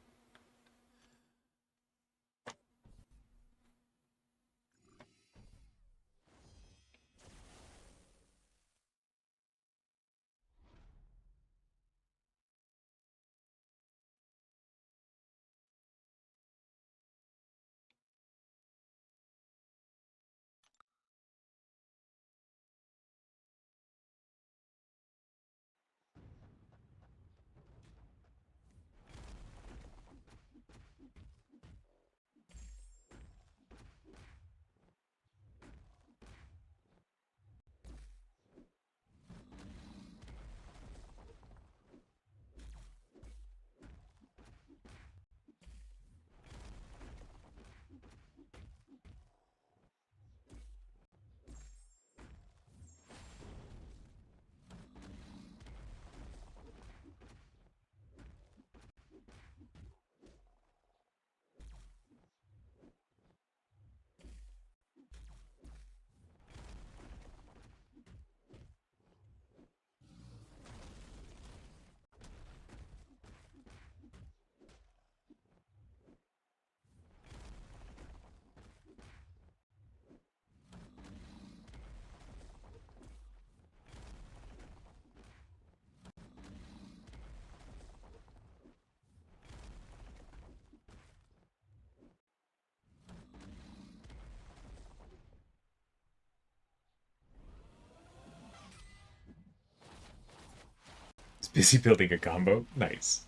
A: Busy building a combo. Nice.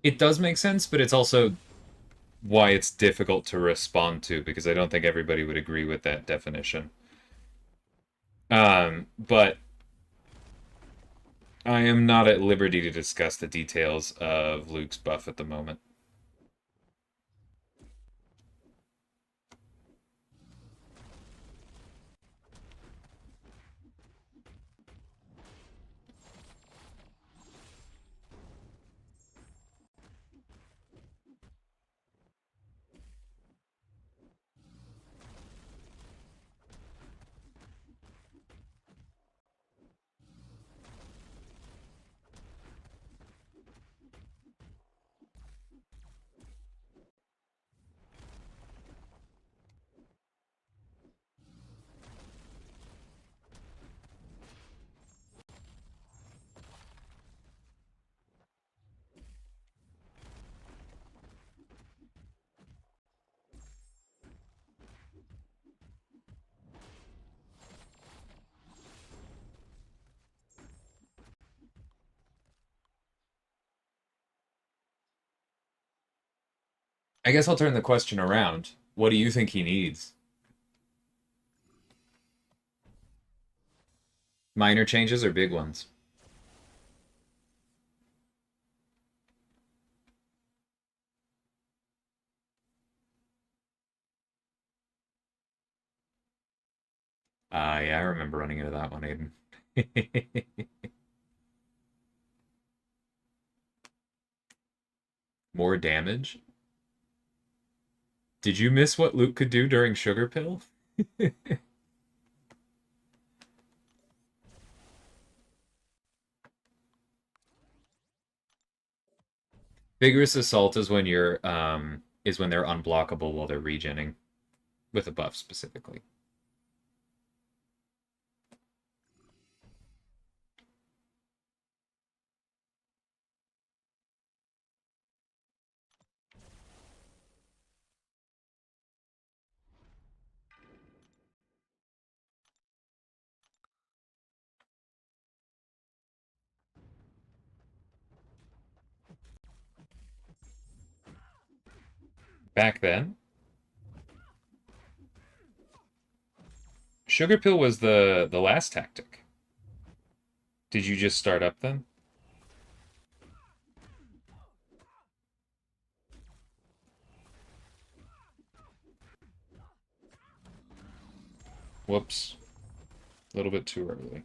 A: It does make sense, but it's also why it's difficult to respond to because I don't think everybody would agree with that definition. But I am not at liberty to discuss the details of Luke's buff at the moment. I guess I'll turn the question around. What do you think he needs? Minor changes or big ones? Yeah, I remember running into that one, Aiden. More damage? Did you miss what Luke could do during Sugar Pill? Vigorous Assault is when they're unblockable while they're regenning. With a buff specifically. Back then, Sugar Pill was the last tactic. Did you just start up then? Whoops. A little bit too early.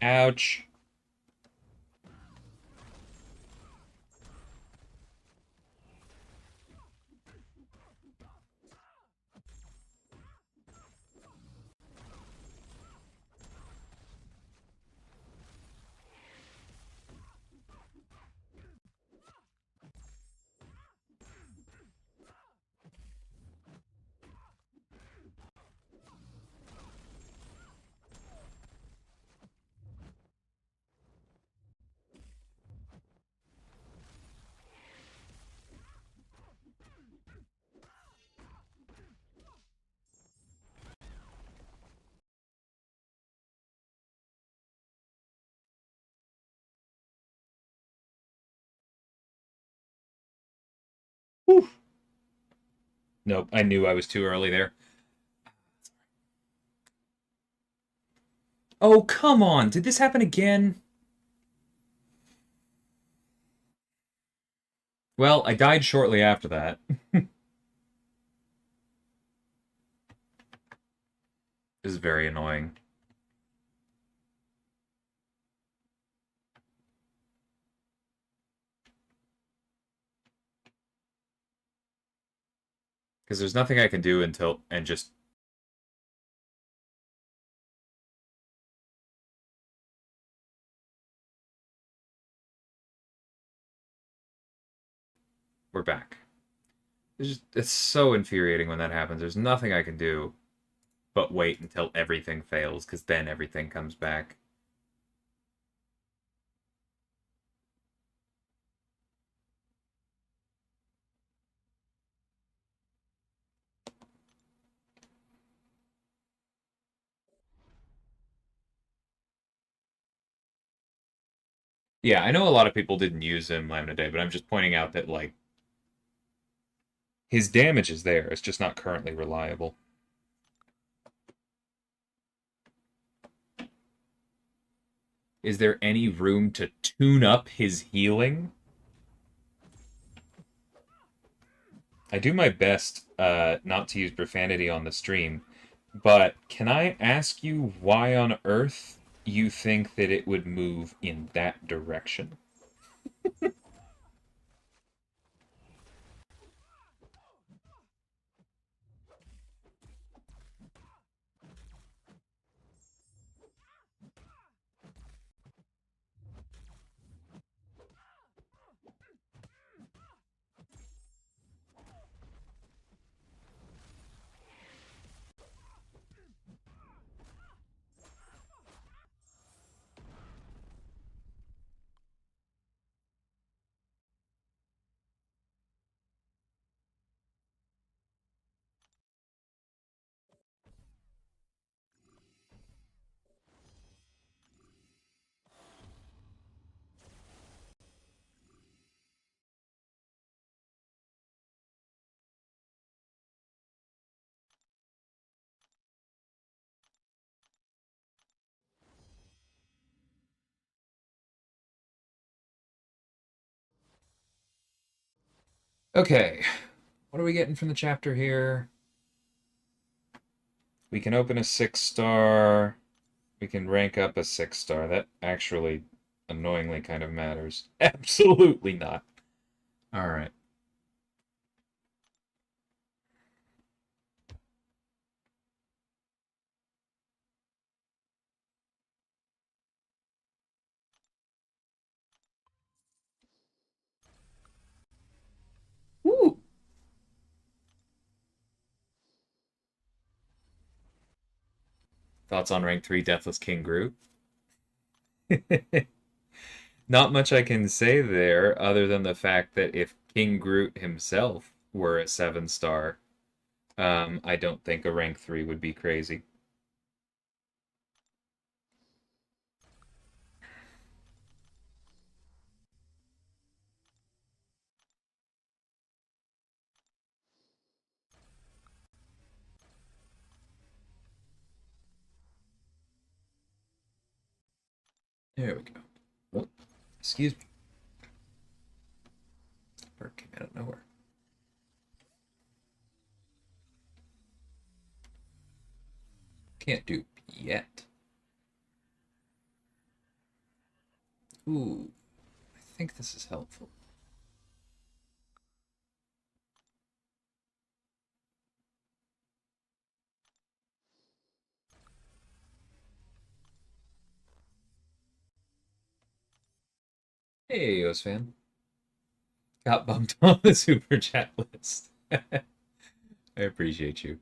A: Ouch. Whew. Nope, I knew I was too early there. Oh, come on. Did this happen again? Well, I died shortly after that. This is very annoying. Because there's nothing I can do until... And just... We're back. It's so infuriating when that happens. There's nothing I can do but wait until everything fails, because then everything comes back. Yeah, I know a lot of people didn't use him Lambda Day, but I'm just pointing out that, like, his damage is there. It's just not currently reliable. Is there any room to tune up his healing? I do my best not to use profanity on the stream, but can I ask you why on earth you think that it would move in that direction? Okay, what are we getting from the chapter here? We can open a 6-star. We can rank up a 6-star. That actually annoyingly kind of matters. Absolutely not. All right. Woo! Thoughts on rank 3 Deathless King Groot? Not much I can say there other than the fact that if King Groot himself were a 7-star, I don't think a rank 3 would be crazy. There we go. Oh, excuse me. Bird came out of nowhere. Can't do yet. Ooh, I think this is helpful. Hey, Osfan. Got bumped on the super chat list. I appreciate you.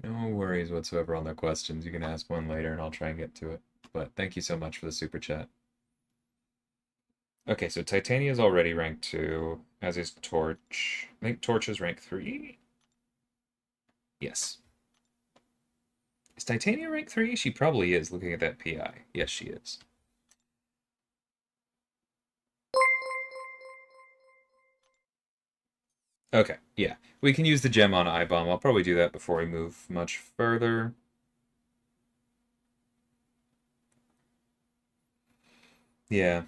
A: No worries whatsoever on the questions. You can ask one later and I'll try and get to it. But thank you so much for the super chat. Okay, so Titania is already rank 2, as is Torch. I think Torch is rank 3? Yes. Is Titania rank 3? She probably is, looking at that PI. Yes, she is. Okay, yeah. We can use the gem on I-Bomb. I'll probably do that before we move much further. Yeah.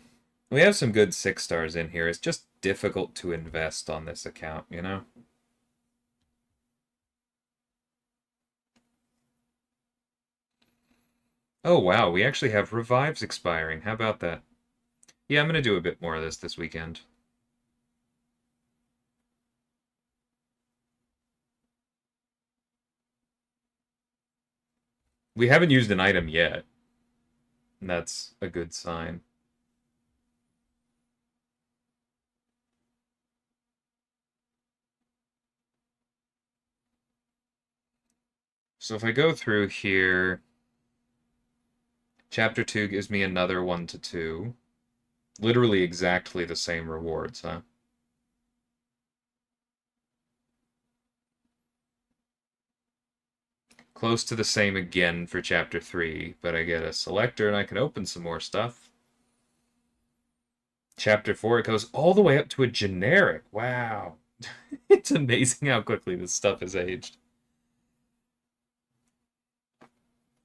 A: We have some good 6-stars in here. It's just difficult to invest on this account, you know? Oh wow, we actually have revives expiring. How about that? Yeah, I'm gonna do a bit more of this weekend. We haven't used an item yet. And that's a good sign. So if I go through here, Chapter 2 gives me another 1 to 2. Literally exactly the same rewards, huh? Close to the same again for Chapter 3, but I get a selector and I can open some more stuff. Chapter 4, it goes all the way up to a generic. Wow. It's amazing how quickly this stuff has aged.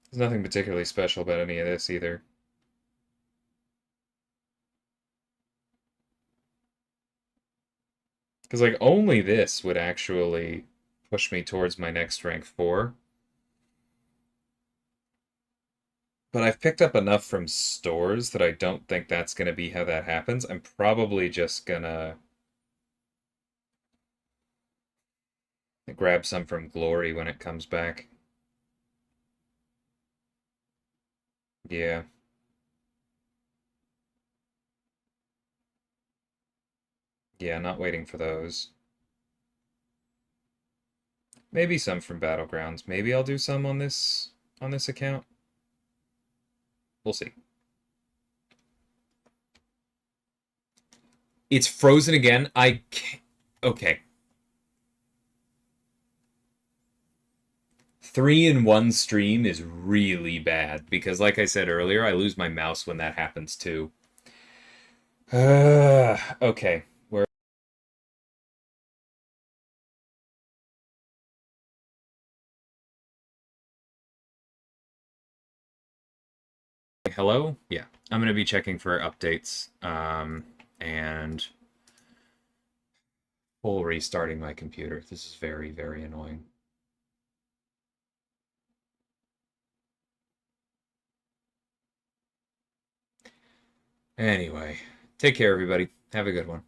A: There's nothing particularly special about any of this either. Because, like, only this would actually push me towards my next rank 4. But I've picked up enough from stores that I don't think that's going to be how that happens. I'm probably just gonna grab some from Glory when it comes back. Yeah. Yeah, not waiting for those. Maybe some from Battlegrounds. Maybe I'll do some on this account. We'll see. It's frozen again. I can't. Okay. 3-in-1 stream is really bad because, like I said earlier, I lose my mouse when that happens too. Okay. Where? Hello? Yeah. I'm going to be checking for updates and full restarting my computer. This is very, very annoying. Anyway, take care, everybody. Have a good one.